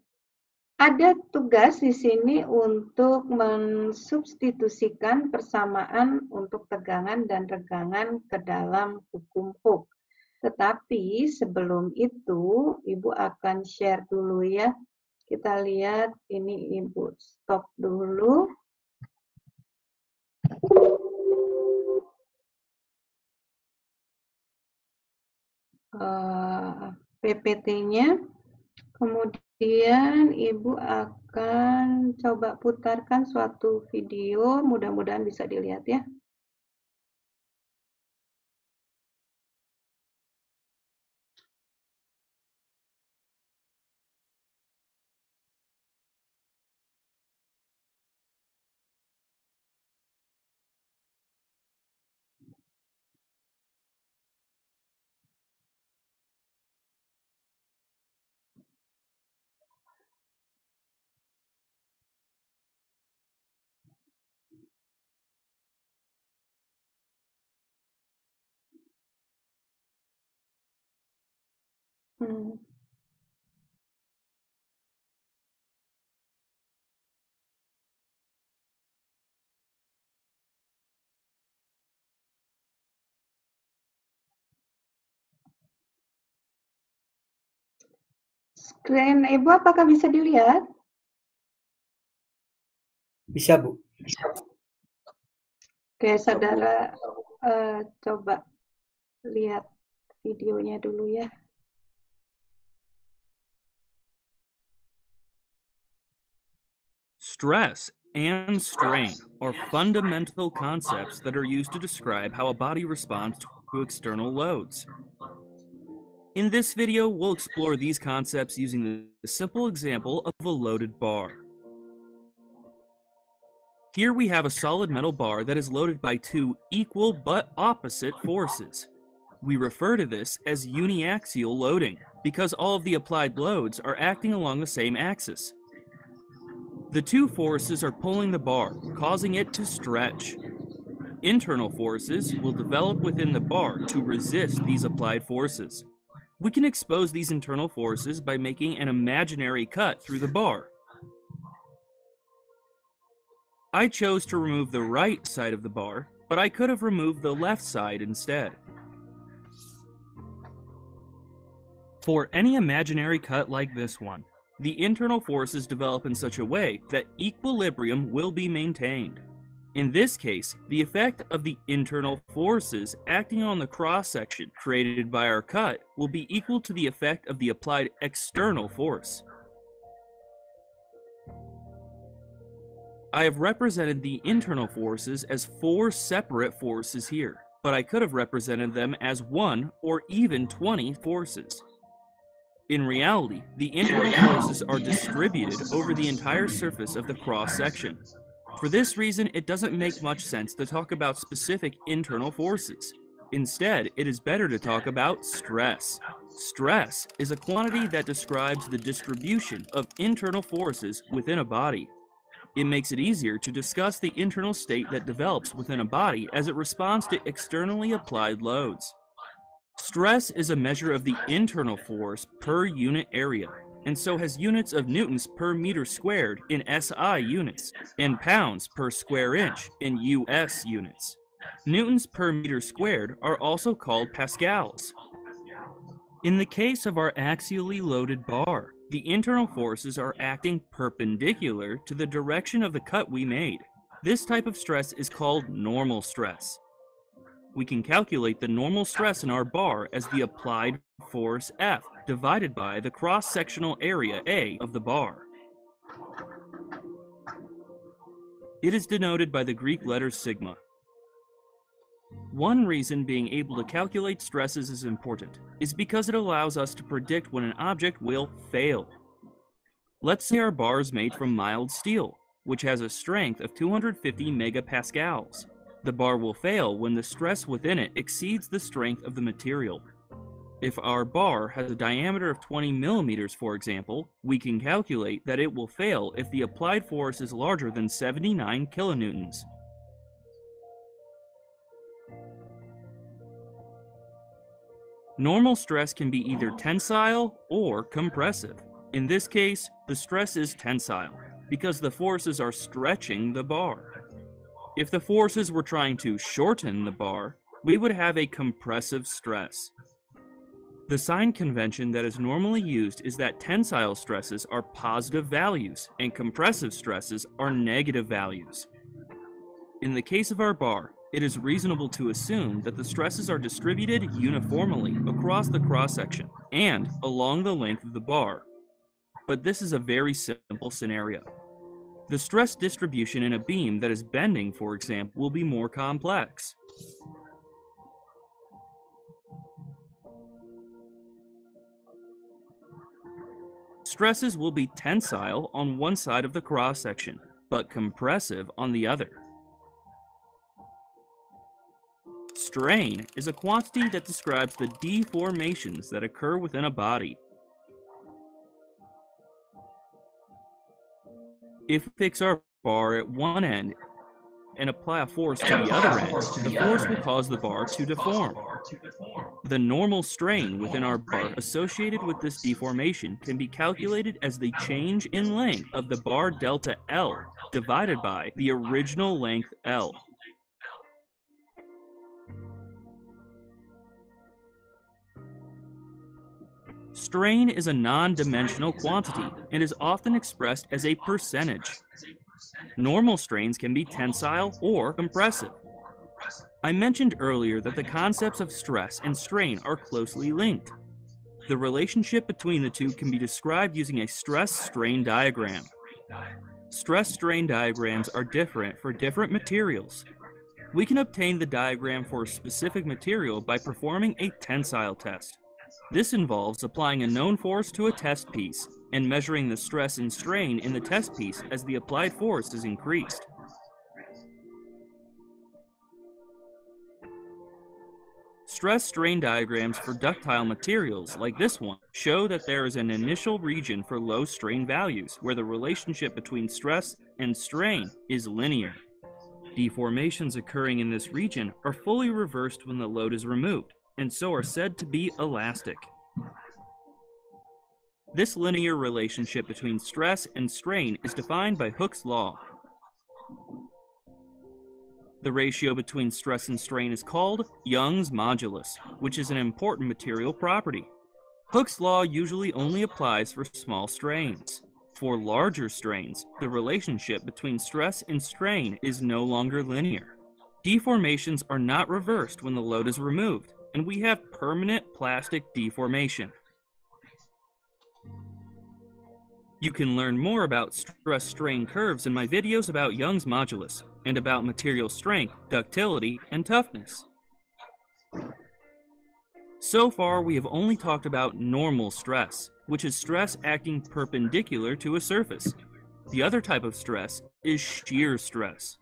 ada tugas di sini untuk mensubstitusikan persamaan untuk tegangan dan regangan ke dalam hukum Hooke. Tetapi sebelum itu, Ibu akan share dulu ya. Kita lihat, ini Ibu stop dulu. PPT-nya. Kemudian Ibu akan coba putarkan suatu video, mudah-mudahan bisa dilihat ya. Screen Ibu apakah bisa dilihat? Bisa, Bu. Oke, saudara coba lihat videonya dulu ya. Stress and strain are fundamental concepts that are used to describe how a body responds to external loads. In this video, we'll explore these concepts using the simple example of a loaded bar. Here we have a solid metal bar that is loaded by two equal but opposite forces. We refer to this as uniaxial loading because all of the applied loads are acting along the same axis. The two forces are pulling the bar, causing it to stretch. Internal forces will develop within the bar to resist these applied forces. We can expose these internal forces by making an imaginary cut through the bar. I chose to remove the right side of the bar, but I could have removed the left side instead. For any imaginary cut like this one, the internal forces develop in such a way that equilibrium will be maintained. In this case, the effect of the internal forces acting on the cross-section created by our cut will be equal to the effect of the applied external force. I have represented the internal forces as 4 separate forces here, but I could have represented them as 1 or even 20 forces. In reality, the internal forces are distributed over the entire surface of the cross-section. For this reason, it doesn't make much sense to talk about specific internal forces. Instead, it is better to talk about stress. Stress is a quantity that describes the distribution of internal forces within a body. It makes it easier to discuss the internal state that develops within a body as it responds to externally applied loads. Stress is a measure of the internal force per unit area, and so has units of newtons per meter squared in SI units, and pounds per square inch in US units. Newtons per meter squared are also called pascals. In the case of our axially loaded bar, the internal forces are acting perpendicular to the direction of the cut we made. This type of stress is called normal stress. We can calculate the normal stress in our bar as the applied force F divided by the cross-sectional area A of the bar. It is denoted by the Greek letter sigma. One reason being able to calculate stresses is important is because it allows us to predict when an object will fail. Let's say our bar is made from mild steel, which has a strength of 250 megapascals. The bar will fail when the stress within it exceeds the strength of the material. If our bar has a diameter of 20 millimeters, for example, we can calculate that it will fail if the applied force is larger than 79 kilonewtons. Normal stress can be either tensile or compressive. In this case, the stress is tensile because the forces are stretching the bar. If the forces were trying to shorten the bar, we would have a compressive stress. The sign convention that is normally used is that tensile stresses are positive values and compressive stresses are negative values. In the case of our bar, it is reasonable to assume that the stresses are distributed uniformly across the cross-section and along the length of the bar. But this is a very simple scenario. The stress distribution in a beam that is bending, for example, will be more complex. Stresses will be tensile on one side of the cross-section, but compressive on the other. Strain is a quantity that describes the deformations that occur within a body. If we fix our bar at one end and apply a force to the other end, the force will cause the bar to deform. The normal strain within our bar associated with this deformation can be calculated as the change in length of the bar delta L divided by the original length L. Strain is a non-dimensional quantity and is often expressed as a percentage. Normal strains can be tensile or compressive. I mentioned earlier that the concepts of stress and strain are closely linked. The relationship between the two can be described using a stress-strain diagram. Stress-strain diagrams are different for different materials. We can obtain the diagram for a specific material by performing a tensile test. This involves applying a known force to a test piece and measuring the stress and strain in the test piece as the applied force is increased. Stress strain diagrams for ductile materials like this one show that there is an initial region for low strain values where the relationship between stress and strain is linear. Deformations occurring in this region are fully reversed when the load is removed, and so are said to be elastic. This linear relationship between stress and strain is defined by Hooke's law. The ratio between stress and strain is called Young's modulus, which is an important material property. Hooke's law usually only applies for small strains. For larger strains, the relationship between stress and strain is no longer linear. Deformations are not reversed when the load is removed, and we have permanent plastic deformation. You can learn more about stress-strain curves in my videos about Young's modulus and about material strength, ductility, and toughness. So far, we have only talked about normal stress, which is stress acting perpendicular to a surface. The other type of stress is shear stress.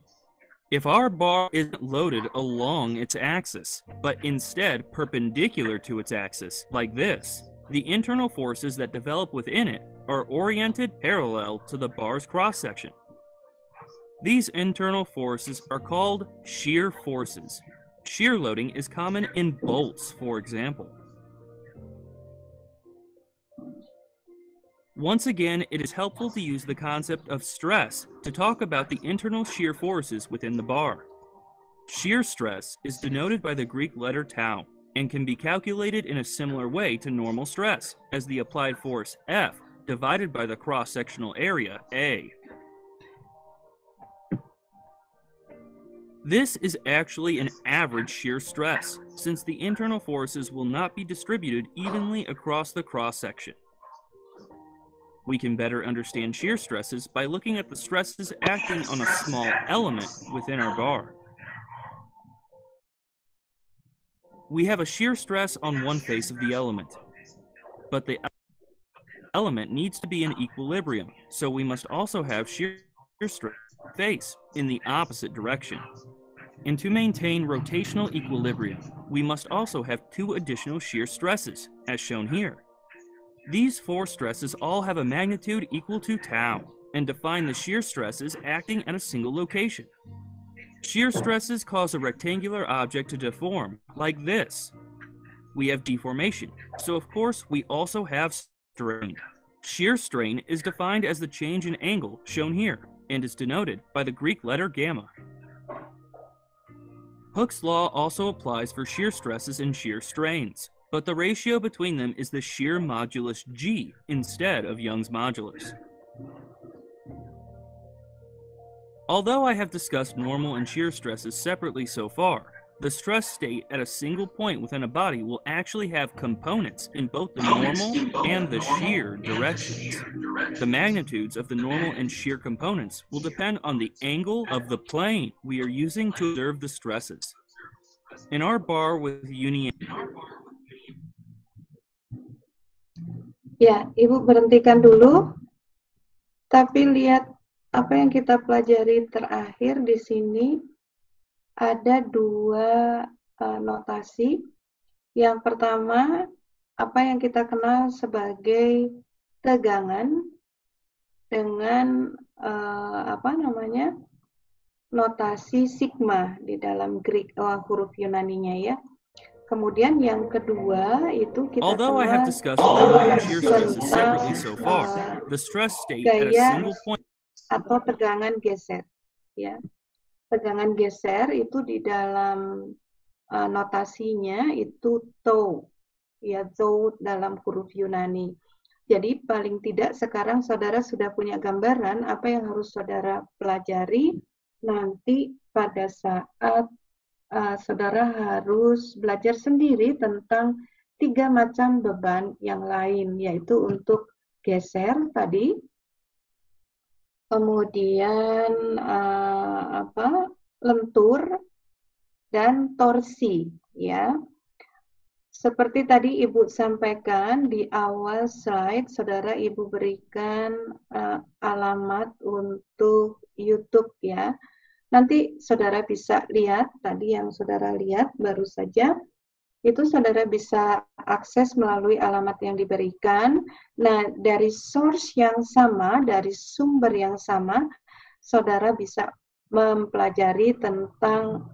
If our bar isn't loaded along its axis, but instead perpendicular to its axis, like this, the internal forces that develop within it are oriented parallel to the bar's cross-section. These internal forces are called shear forces. Shear loading is common in bolts, for example. Once again, it is helpful to use the concept of stress to talk about the internal shear forces within the bar. Shear stress is denoted by the Greek letter tau and can be calculated in a similar way to normal stress, as the applied force F divided by the cross-sectional area A. This is actually an average shear stress, since the internal forces will not be distributed evenly across the cross-section. We can better understand shear stresses by looking at the stresses acting on a small element within our bar. We have a shear stress on one face of the element, but the element needs to be in equilibrium, so we must also have shear stress face in the opposite direction. And to maintain rotational equilibrium, we must also have two additional shear stresses, as shown here. These four stresses all have a magnitude equal to tau, and define the shear stresses acting at a single location. Shear stresses cause a rectangular object to deform, like this. We have deformation, so of course we also have strain. Shear strain is defined as the change in angle, shown here, and is denoted by the Greek letter gamma. Hooke's law also applies for shear stresses and shear strains, but the ratio between them is the shear modulus G instead of Young's modulus. Although I have discussed normal and shear stresses separately so far, the stress state at a single point within a body will actually have components in both the normal and the shear directions. The magnitudes of the normal and shear components will depend on the angle of the plane we are using to observe the stresses. In our bar with union... Ya, Ibu berhentikan dulu. Tapi lihat apa yang kita pelajari terakhir di sini. Ada dua notasi. Yang pertama, apa yang kita kenal sebagai tegangan dengan notasi sigma di dalam Greek huruf Yunaninya ya. Kemudian yang kedua itu kita Although I have discussed shear stresses separately so far, the stress state at a single point atau tegangan geser ya. Tegangan geser itu di dalam notasinya itu tau, ya tau dalam huruf Yunani. Jadi paling tidak sekarang saudara sudah punya gambaran apa yang harus saudara pelajari nanti pada saat saudara harus belajar sendiri tentang 3 macam beban yang lain, yaitu untuk geser tadi. Kemudian lentur dan torsi ya. Seperti tadi Ibu sampaikan di awal slide, saudara Ibu berikan alamat untuk YouTube ya. Nanti saudara bisa lihat tadi yang saudara lihat baru saja, itu saudara bisa akses melalui alamat yang diberikan. Nah, dari source yang sama, dari sumber yang sama, saudara bisa mempelajari tentang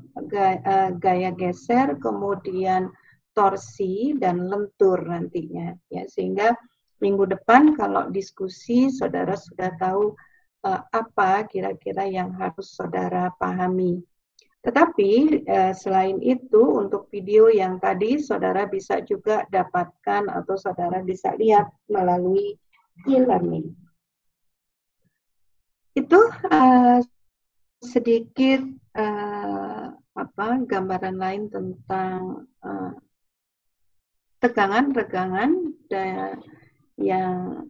gaya geser, kemudian torsi dan lentur nantinya, ya, sehingga minggu depan kalau diskusi saudara sudah tahu apa kira-kira yang harus saudara pahami. Tetapi selain itu untuk video yang tadi saudara bisa juga dapatkan atau saudara bisa lihat melalui e-learning. Itu sedikit gambaran lain tentang tegangan-regangan yang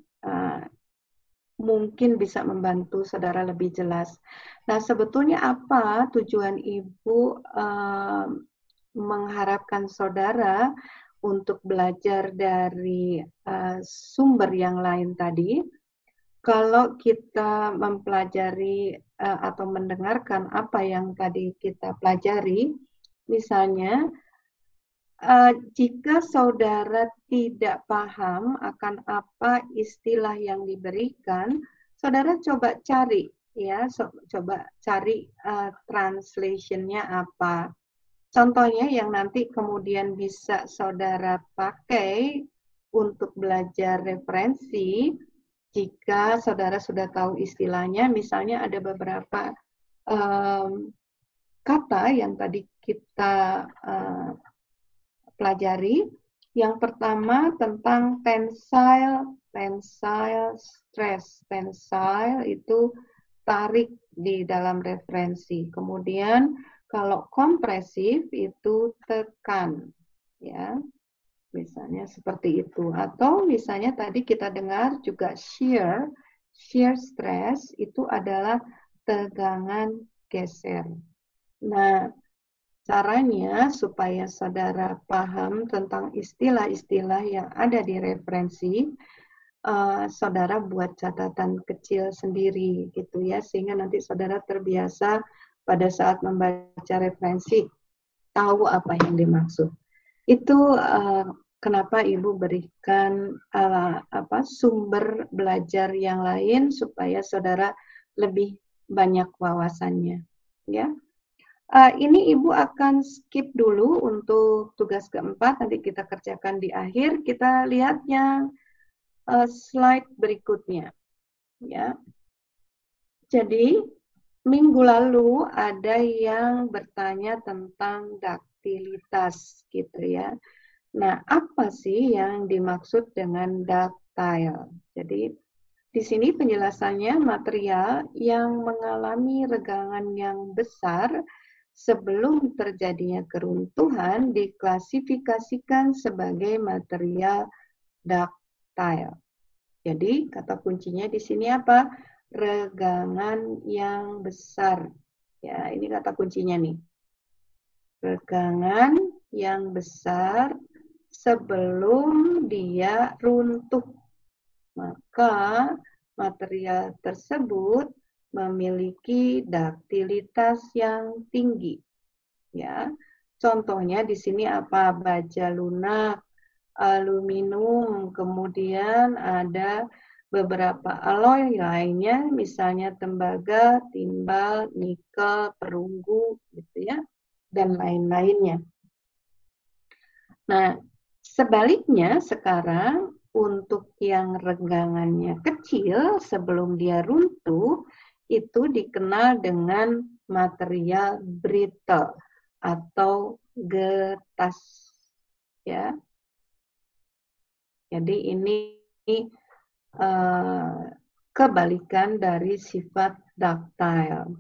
mungkin bisa membantu saudara lebih jelas. Nah, sebetulnya apa tujuan Ibu mengharapkan saudara untuk belajar dari sumber yang lain tadi? Kalau kita mempelajari atau mendengarkan apa yang tadi kita pelajari, misalnya jika saudara tidak paham akan apa istilah yang diberikan, saudara coba cari, ya, coba cari translation-nya apa. Contohnya yang nanti kemudian bisa saudara pakai untuk belajar referensi, jika saudara sudah tahu istilahnya, misalnya ada beberapa kata yang tadi kita pelajari. Yang pertama tentang tensile stress. Tensile itu tarik di dalam referensi. Kemudian kalau kompresif itu tekan, ya. Misalnya seperti itu. Atau misalnya tadi kita dengar juga shear stress itu adalah tegangan geser. Nah, caranya supaya saudara paham tentang istilah-istilah yang ada di referensi, saudara buat catatan kecil sendiri gitu ya, sehingga nanti saudara terbiasa pada saat membaca referensi tahu apa yang dimaksud. Itu kenapa Ibu berikan sumber belajar yang lain supaya saudara lebih banyak wawasannya, ya. Ini Ibu akan skip dulu untuk tugas keempat, nanti kita kerjakan di akhir. Kita lihat yang slide berikutnya, ya. Jadi minggu lalu ada yang bertanya tentang daktilitas, gitu ya. Nah, apa sih yang dimaksud dengan ductile? Jadi di sini penjelasannya material yang mengalami regangan yang besar sebelum terjadinya keruntuhan diklasifikasikan sebagai material ductile. Jadi kata kuncinya di sini apa? Regangan yang besar. Ya, ini kata kuncinya nih. Regangan yang besar sebelum dia runtuh. Maka material tersebut memiliki duktilitas yang tinggi. Ya, contohnya di sini apa? Baja lunak, aluminium, kemudian ada beberapa alloy lainnya, misalnya tembaga, timbal, nikel, perunggu, gitu ya, dan lain-lainnya. Nah, sebaliknya sekarang untuk yang regangannya kecil sebelum dia runtuh itu dikenal dengan material brittle atau getas, ya. Jadi ini kebalikan dari sifat ductile.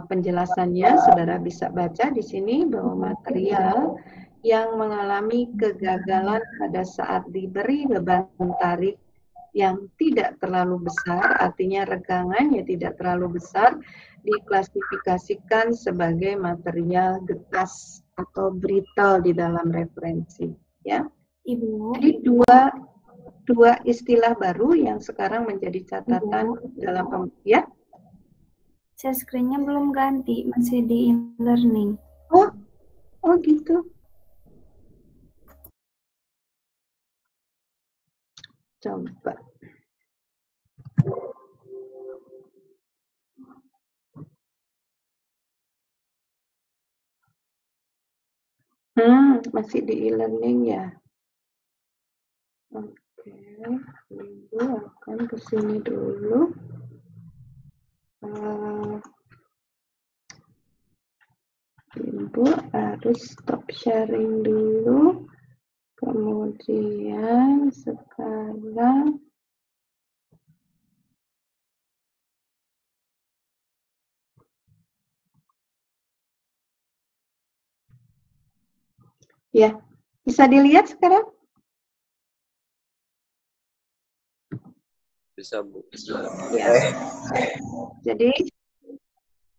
Penjelasannya saudara bisa baca di sini bahwa material yang mengalami kegagalan pada saat diberi beban tarik yang tidak terlalu besar, artinya regangannya tidak terlalu besar, diklasifikasikan sebagai material getas atau brittle di dalam referensi. Ya, Ibu. jadi dua istilah baru yang sekarang menjadi catatan dalam ya. Share screen-nya belum ganti, masih di e-learning. Oh gitu. Coba. Masih di e-learning ya. Oke, Ibu akan ke sini dulu. Ibu harus stop sharing dulu. Kemudian sekarang ya, bisa dilihat sekarang? Bisa, Bu. Ya. Jadi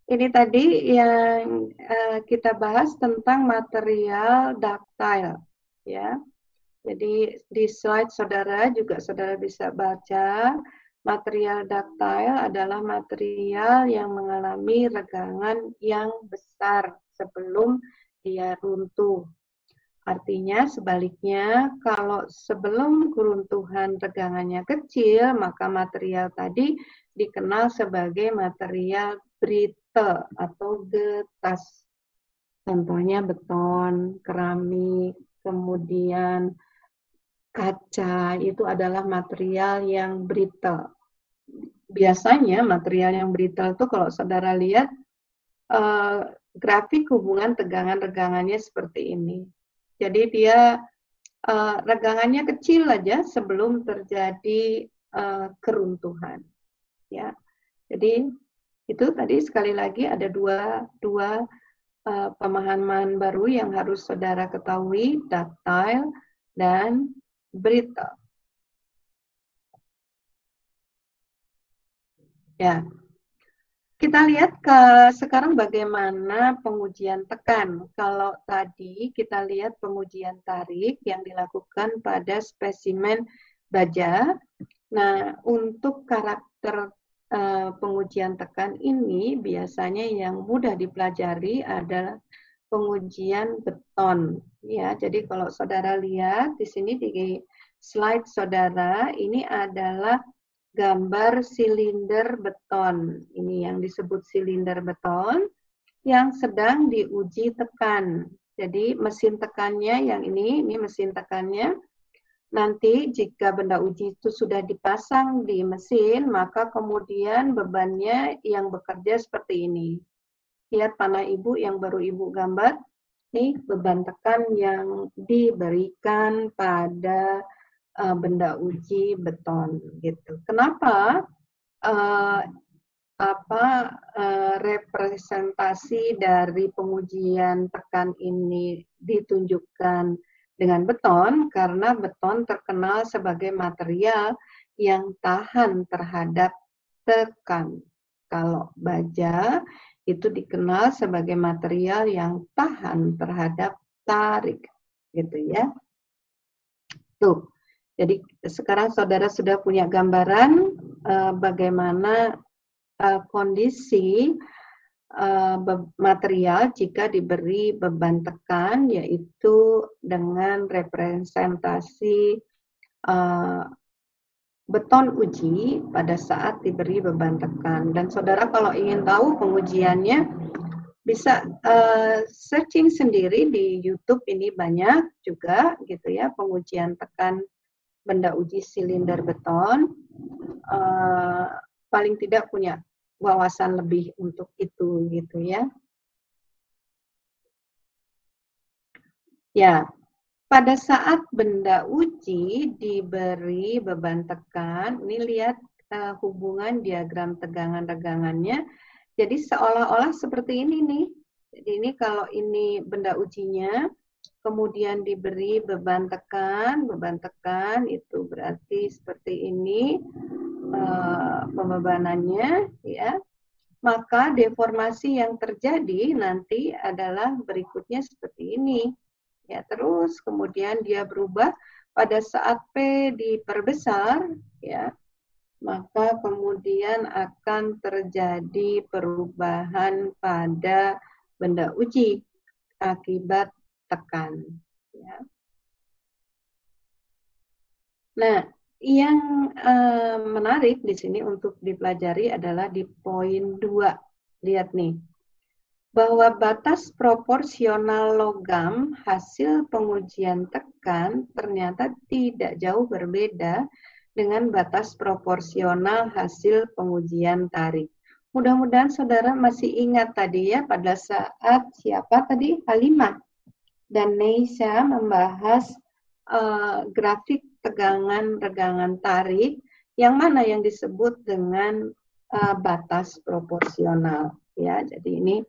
ini tadi yang kita bahas tentang material ductile, ya. Jadi di slide saudara juga saudara bisa baca material ductile adalah material yang mengalami regangan yang besar sebelum dia runtuh. Artinya sebaliknya, kalau sebelum keruntuhan regangannya kecil, maka material tadi dikenal sebagai material brittle atau getas. Contohnya beton, keramik, kemudian kaca, itu adalah material yang brittle. Biasanya material yang brittle itu kalau saudara lihat, grafik hubungan tegangan-regangannya seperti ini. Jadi dia regangannya kecil aja sebelum terjadi keruntuhan. Ya, jadi itu tadi sekali lagi ada dua pemahaman baru yang harus saudara ketahui, ductile dan brittle. Ya. Kita lihat sekarang bagaimana pengujian tekan. Kalau tadi kita lihat pengujian tarik yang dilakukan pada spesimen baja. Nah, untuk karakter pengujian tekan ini biasanya yang mudah dipelajari adalah pengujian beton. Ya, jadi kalau saudara lihat di sini di slide saudara, ini adalah gambar silinder beton. Ini yang disebut silinder beton yang sedang diuji tekan. Jadi mesin tekannya yang ini mesin tekannya. Nanti jika benda uji itu sudah dipasang di mesin, maka kemudian bebannya yang bekerja seperti ini. Lihat panah ibu yang baru ibu gambar. Ini beban tekan yang diberikan pada benda uji beton gitu. Kenapa representasi dari pengujian tekan ini ditunjukkan dengan beton? Karena beton terkenal sebagai material yang tahan terhadap tekan. Kalau baja itu dikenal sebagai material yang tahan terhadap tarik, gitu ya. Tuh. Jadi sekarang saudara sudah punya gambaran bagaimana kondisi material jika diberi beban tekan, yaitu dengan representasi beton uji pada saat diberi beban tekan. Dan saudara kalau ingin tahu pengujiannya, bisa searching sendiri di YouTube, ini banyak juga gitu ya pengujian tekan benda uji silinder beton. Paling tidak punya wawasan lebih untuk itu gitu ya. Ya, pada saat benda uji diberi beban tekan, ini lihat hubungan diagram tegangan-regangannya. Jadi seolah-olah seperti ini nih. Jadi ini kalau ini benda ujinya, kemudian diberi beban tekan itu berarti seperti ini pembebanannya, ya. Maka deformasi yang terjadi nanti adalah berikutnya seperti ini. Ya, terus kemudian dia berubah pada saat P diperbesar, ya. Maka kemudian akan terjadi perubahan pada benda uji akibat tekan. Ya. Nah, yang menarik di sini untuk dipelajari adalah di poin 2. Lihat nih, bahwa batas proporsional logam hasil pengujian tekan ternyata tidak jauh berbeda dengan batas proporsional hasil pengujian tarik. Mudah-mudahan saudara masih ingat tadi ya, pada saat siapa tadi? Halimah dan Neisha membahas grafik tegangan regangan tarik, yang mana yang disebut dengan batas proporsional ya. Jadi ini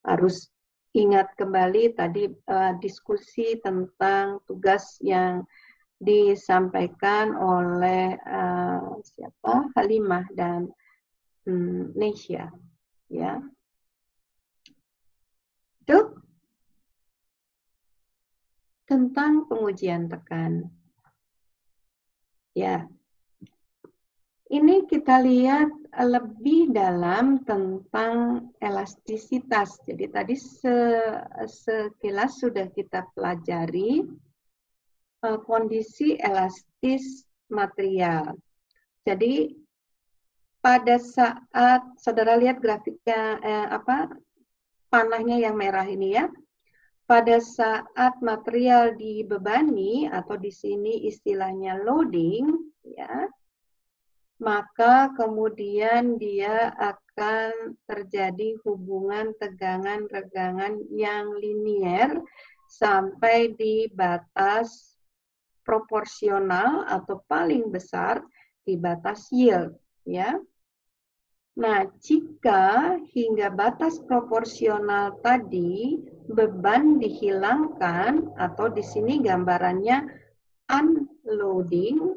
harus ingat kembali tadi diskusi tentang tugas yang disampaikan oleh siapa? Halimah dan Neisha ya. Itu tentang pengujian tekan. Ya, ini kita lihat lebih dalam tentang elastisitas. Jadi tadi sekilas sudah kita pelajari kondisi elastis material. Jadi pada saat saudara lihat grafiknya panahnya yang merah ini ya. Pada saat material dibebani atau di sini istilahnya loading ya, maka kemudian dia akan terjadi hubungan tegangan-regangan yang linier sampai di batas proporsional atau paling besar di batas yield ya. Nah, jika hingga batas proporsional tadi beban dihilangkan atau di sini gambarannya unloading,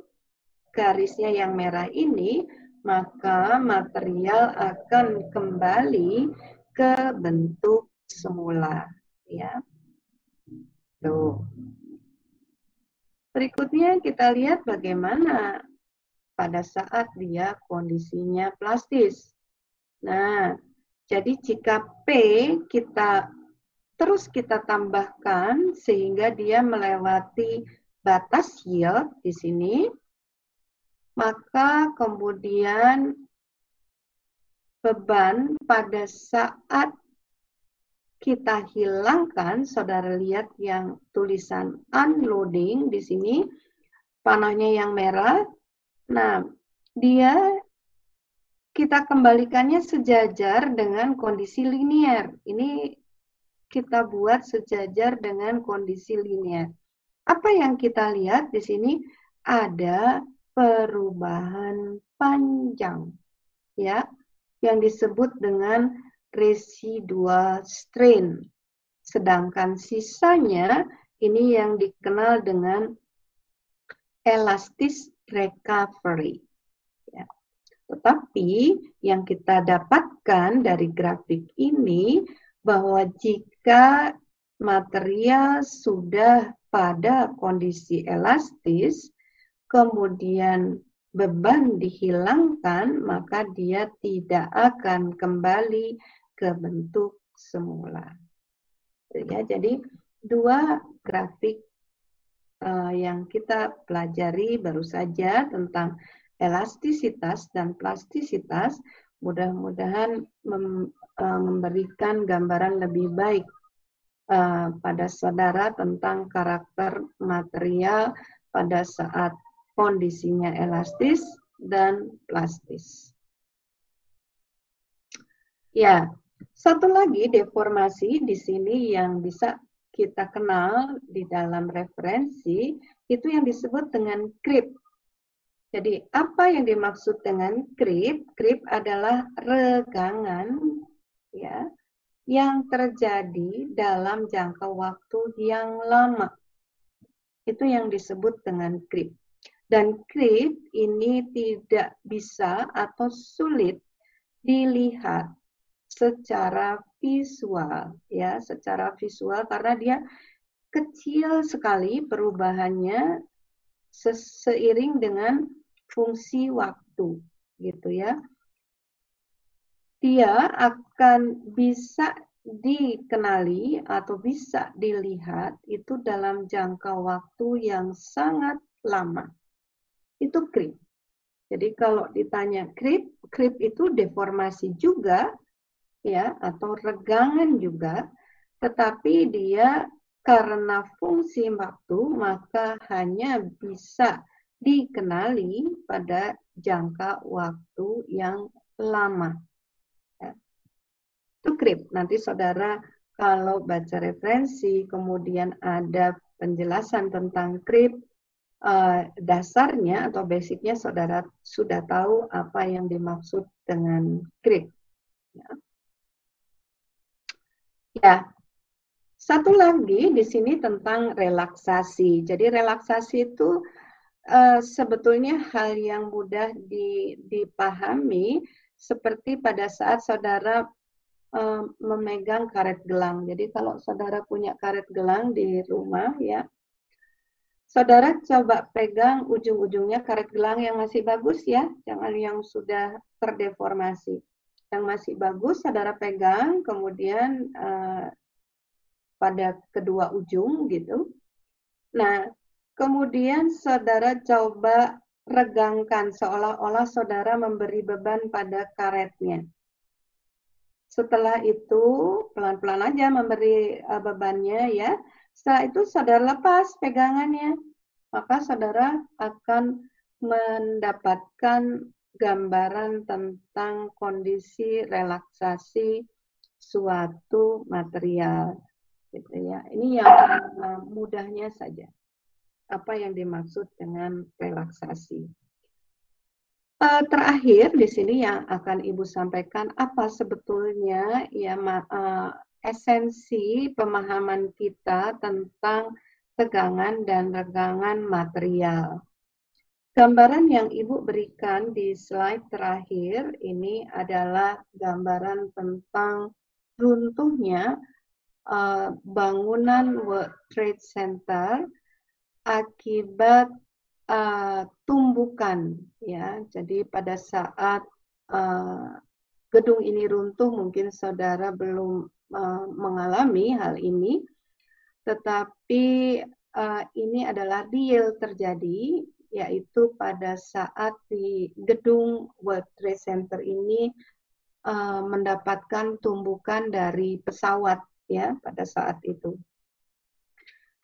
garisnya yang merah ini, maka material akan kembali ke bentuk semula, ya. Tuh. Berikutnya kita lihat bagaimana pada saat dia kondisinya plastis. Nah, jadi jika P kita tambahkan sehingga dia melewati batas yield di sini, maka kemudian beban pada saat kita hilangkan, saudara lihat yang tulisan unloading di sini, panahnya yang merah. Nah, kita kembalikannya sejajar dengan kondisi linier. Ini kita buat sejajar dengan kondisi linier. Apa yang kita lihat di sini? Ada perubahan panjang, ya, yang disebut dengan residual strain. Sedangkan sisanya ini yang dikenal dengan elastis recovery. Ya. Tetapi yang kita dapatkan dari grafik ini bahwa jika material sudah pada kondisi elastis, kemudian beban dihilangkan, maka dia tidak akan kembali ke bentuk semula. Ya, jadi dua grafik yang kita pelajari baru saja tentang elastisitas dan plastisitas, mudah-mudahan memberikan gambaran lebih baik pada saudara tentang karakter material pada saat kondisinya elastis dan plastis. Ya, satu lagi deformasi di sini yang bisa kita kenal di dalam referensi itu yang disebut dengan creep. Jadi apa yang dimaksud dengan creep? Creep adalah regangan ya yang terjadi dalam jangka waktu yang lama. Itu yang disebut dengan creep. Dan creep ini tidak bisa atau sulit dilihat secara visual ya, secara visual karena dia kecil sekali perubahannya seiring dengan fungsi waktu gitu ya. Dia akan bisa dikenali atau bisa dilihat itu dalam jangka waktu yang sangat lama. itu creep. Jadi kalau ditanya creep itu deformasi juga, ya, atau regangan juga, tetapi dia karena fungsi waktu maka hanya bisa dikenali pada jangka waktu yang lama. Ya. Itu creep. Nanti saudara kalau baca referensi, kemudian ada penjelasan tentang creep, dasarnya atau basicnya saudara sudah tahu apa yang dimaksud dengan creep. Ya, satu lagi di sini tentang relaksasi. Jadi relaksasi itu sebetulnya hal yang mudah dipahami seperti pada saat saudara memegang karet gelang. Jadi kalau saudara punya karet gelang di rumah, ya, saudara coba pegang ujung-ujungnya karet gelang yang masih bagus, ya, jangan yang sudah terdeformasi. Yang masih bagus saudara pegang, kemudian pada kedua ujung gitu. Nah, kemudian saudara coba regangkan seolah-olah saudara memberi beban pada karetnya. Setelah itu pelan-pelan aja memberi bebannya, ya. Setelah itu saudara lepas pegangannya, maka saudara akan mendapatkan gambaran tentang kondisi relaksasi suatu material, gitu ya. Ini yang mudahnya saja. Apa yang dimaksud dengan relaksasi? Terakhir di sini yang akan Ibu sampaikan apa sebetulnya ya esensi pemahaman kita tentang tegangan dan regangan material. Gambaran yang Ibu berikan di slide terakhir ini adalah gambaran tentang runtuhnya bangunan World Trade Center akibat tumbukan, ya. Jadi pada saat gedung ini runtuh, mungkin saudara belum mengalami hal ini, tetapi ini adalah real terjadi, yaitu pada saat di gedung World Trade Center ini mendapatkan tumbukan dari pesawat, ya, pada saat itu.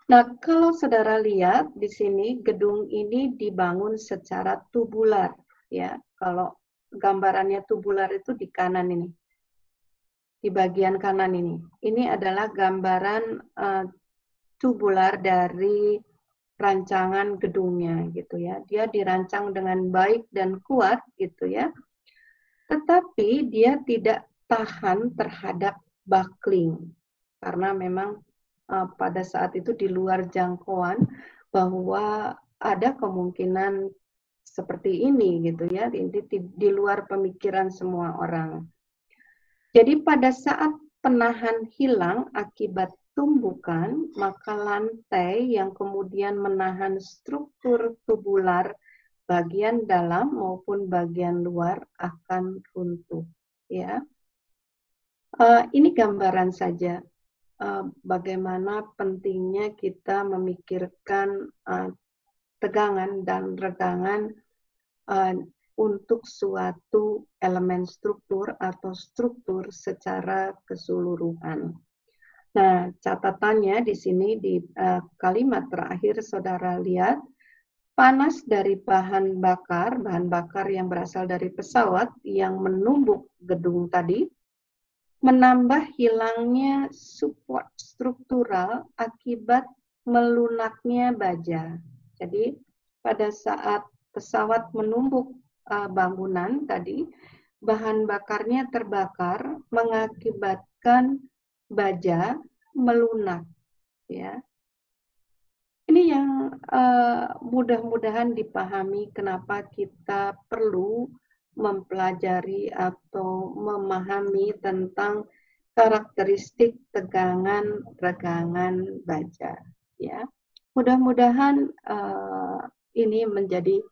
Nah, kalau saudara lihat di sini gedung ini dibangun secara tubular, ya. Kalau gambarannya tubular itu di kanan ini, di bagian kanan ini. Ini adalah gambaran tubular dari rancangan gedungnya, gitu ya. Dia dirancang dengan baik dan kuat, gitu ya. Tetapi dia tidak tahan terhadap buckling karena memang pada saat itu di luar jangkauan bahwa ada kemungkinan seperti ini, gitu ya, di luar pemikiran semua orang. Jadi pada saat penahan hilang akibat tumbukan, maka lantai yang kemudian menahan struktur tubular bagian dalam maupun bagian luar akan runtuh, ya. Ini gambaran saja bagaimana pentingnya kita memikirkan tegangan dan regangan untuk suatu elemen struktur atau struktur secara keseluruhan. Nah, catatannya di sini di kalimat terakhir saudara lihat, panas dari bahan bakar yang berasal dari pesawat yang menumbuk gedung tadi, menambah hilangnya support struktural akibat melunaknya baja. Jadi pada saat pesawat menumbuk bangunan tadi, bahan bakarnya terbakar mengakibatkan baja melunak, ya. Ini yang mudah-mudahan dipahami kenapa kita perlu mempelajari atau memahami tentang karakteristik tegangan regangan baja, ya. Mudah-mudahan ini menjadi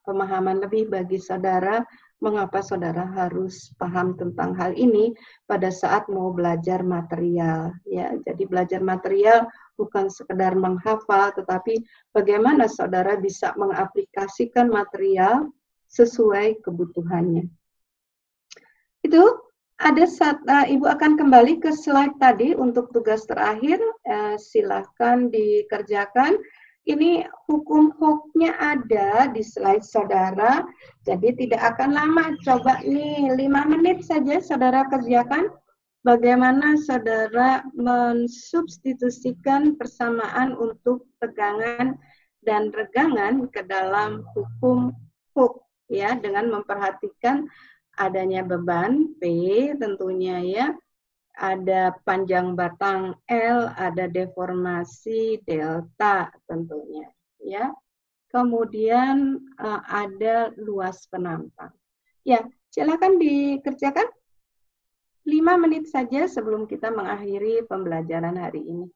pemahaman lebih bagi saudara mengapa saudara harus paham tentang hal ini pada saat mau belajar material, ya. Jadi belajar material bukan sekedar menghafal, tetapi bagaimana saudara bisa mengaplikasikan material sesuai kebutuhannya. Itu ada Ibu akan kembali ke slide tadi untuk tugas terakhir, silahkan dikerjakan. Ini hukum hooknya ada di slide saudara, jadi tidak akan lama. Coba nih 5 menit saja saudara kerjakan. Bagaimana saudara mensubstitusikan persamaan untuk tegangan dan regangan ke dalam hukum Hooke, ya, dengan memperhatikan adanya beban P tentunya, ya, ada panjang batang L, ada deformasi delta tentunya, ya. Kemudian ada luas penantang. Ya, silakan dikerjakan 5 menit saja sebelum kita mengakhiri pembelajaran hari ini.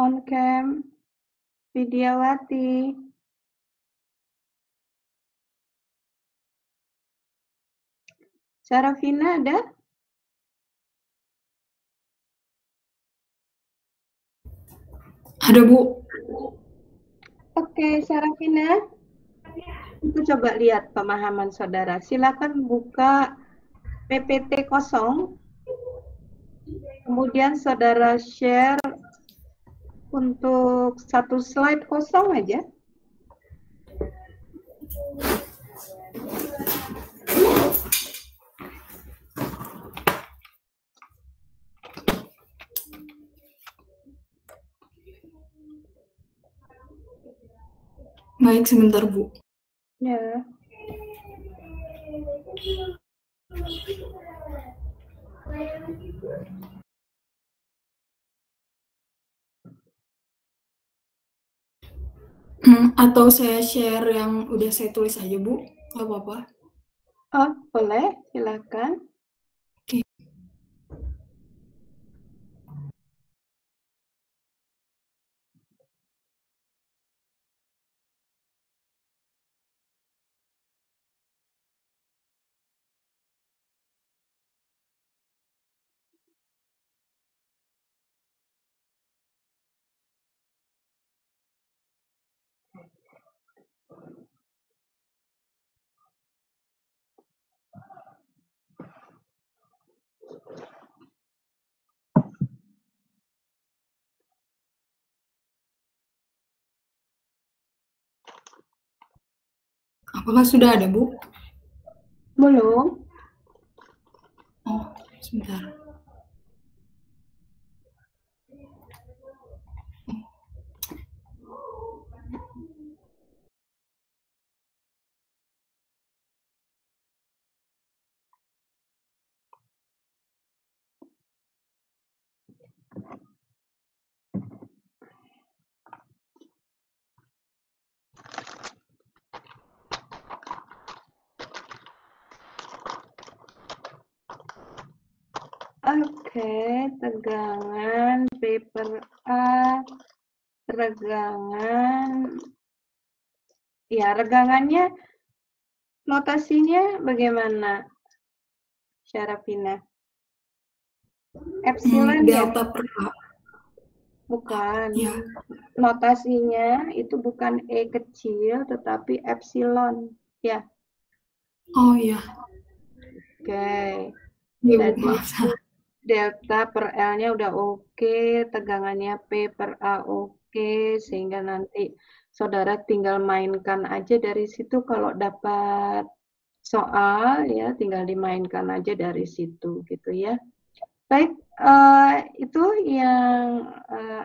On cam, Widiawati. Sarafina ada? Ada, Bu. Oke, Sarafina. Kita coba lihat pemahaman saudara. Silakan buka PPT kosong. Kemudian saudara share untuk satu slide kosong aja. Baik, sebentar, Bu. Ya. Atau saya share yang udah saya tulis aja, Bu? Nggak apa-apa. Oh, boleh, silakan. Oke. Apakah sudah ada, Bu? Belum. Oh, sebentar. Oke, tegangan P per A, regangan. Ya, regangannya notasinya bagaimana, Syarafina? Epsilon ya? Delta per A. Bukan. Ya. Notasinya itu bukan E kecil, tetapi epsilon. Ya. Oh, iya. Oke. Ya, Jadi Bu, maaf. delta per L-nya udah oke, tegangannya P per A oke, sehingga nanti saudara tinggal mainkan aja dari situ. Kalau dapat soal ya tinggal dimainkan aja dari situ gitu ya. Baik, itu yang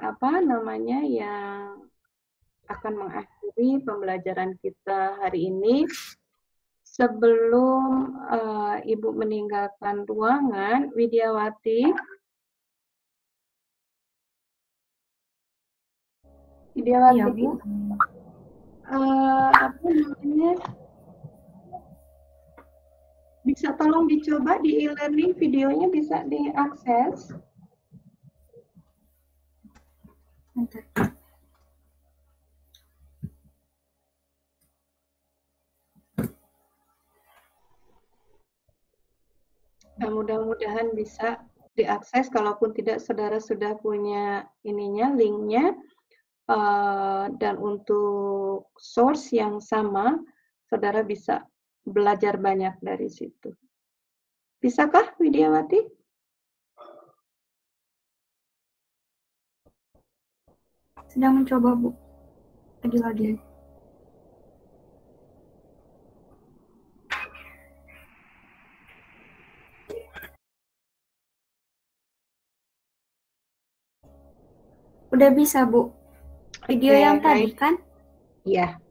apa namanya yang akan mengakhiri pembelajaran kita hari ini. Sebelum Ibu meninggalkan ruangan, Widiawati, Iya, Bu. apa namanya? Bisa tolong dicoba di e-learning, videonya bisa diakses. Bentar. Nah, mudah-mudahan bisa diakses. Kalaupun tidak, saudara sudah punya ininya, linknya. Dan untuk source yang sama, saudara bisa belajar banyak dari situ. Bisakah, Widiawati? Sedang mencoba, Bu. Lagi. Udah bisa, Bu. Video Oke, yang tadi baik. kan? Iya.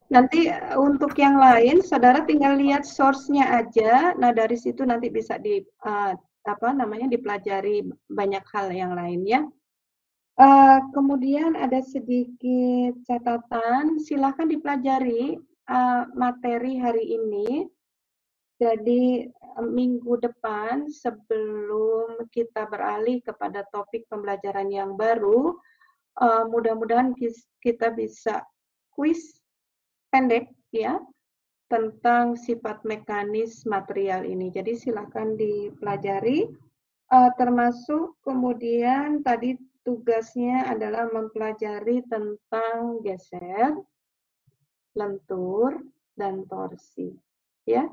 Nanti untuk yang lain, saudara tinggal lihat source-nya aja. Nah, dari situ nanti bisa dipelajari banyak hal yang lain ya. Kemudian ada sedikit catatan, silahkan dipelajari materi hari ini. Jadi minggu depan sebelum kita beralih kepada topik pembelajaran yang baru, mudah-mudahan kita bisa kuis pendek ya tentang sifat mekanis material ini. Jadi silakan dipelajari, termasuk kemudian tadi tugasnya adalah mempelajari tentang geser, lentur, dan torsi. Ya,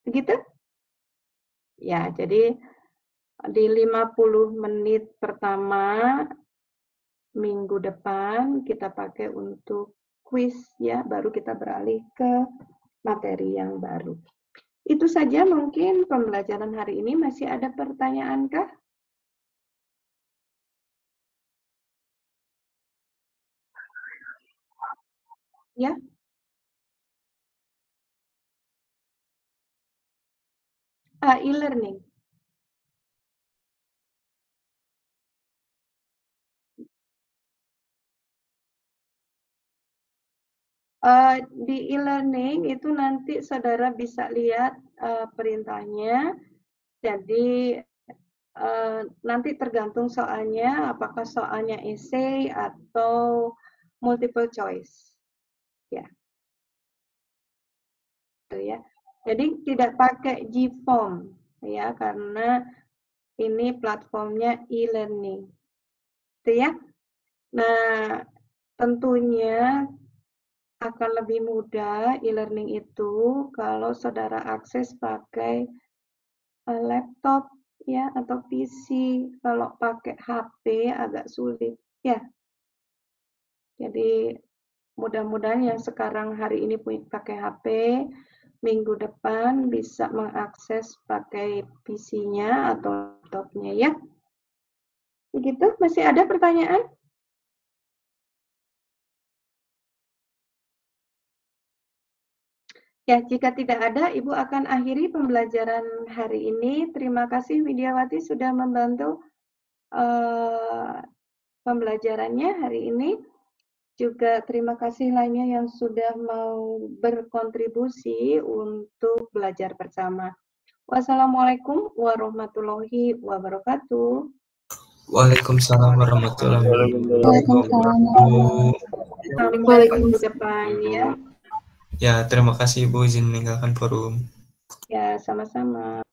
begitu? Ya, jadi di 50 menit pertama minggu depan kita pakai untuk kuis ya, baru kita beralih ke materi yang baru. Itu saja mungkin pembelajaran hari ini. Masih ada pertanyaankah? Ya. E-learning. Di e-learning itu nanti saudara bisa lihat perintahnya. Jadi nanti tergantung soalnya, apakah soalnya essay atau multiple choice. Ya. Gitu ya. Jadi tidak pakai Gform ya, karena ini platformnya e-learning. Gitu ya. Nah, tentunya akan lebih mudah e-learning itu kalau saudara akses pakai laptop ya atau PC. Kalau pakai HP agak sulit ya. Jadi mudah-mudahan yang sekarang hari ini pakai HP, minggu depan bisa mengakses pakai PC-nya atau laptopnya ya. Begitu, masih ada pertanyaan? Ya, jika tidak ada, Ibu akan akhiri pembelajaran hari ini. Terima kasih Widiawati sudah membantu pembelajarannya hari ini. Juga terima kasih lainnya yang sudah mau berkontribusi untuk belajar bersama. Wassalamualaikum warahmatullahi wabarakatuh. Waalaikumsalam warahmatullahi wabarakatuh. Sampai minggu depan ya. Ya, terima kasih Ibu izin meninggalkan forum. Ya, sama-sama.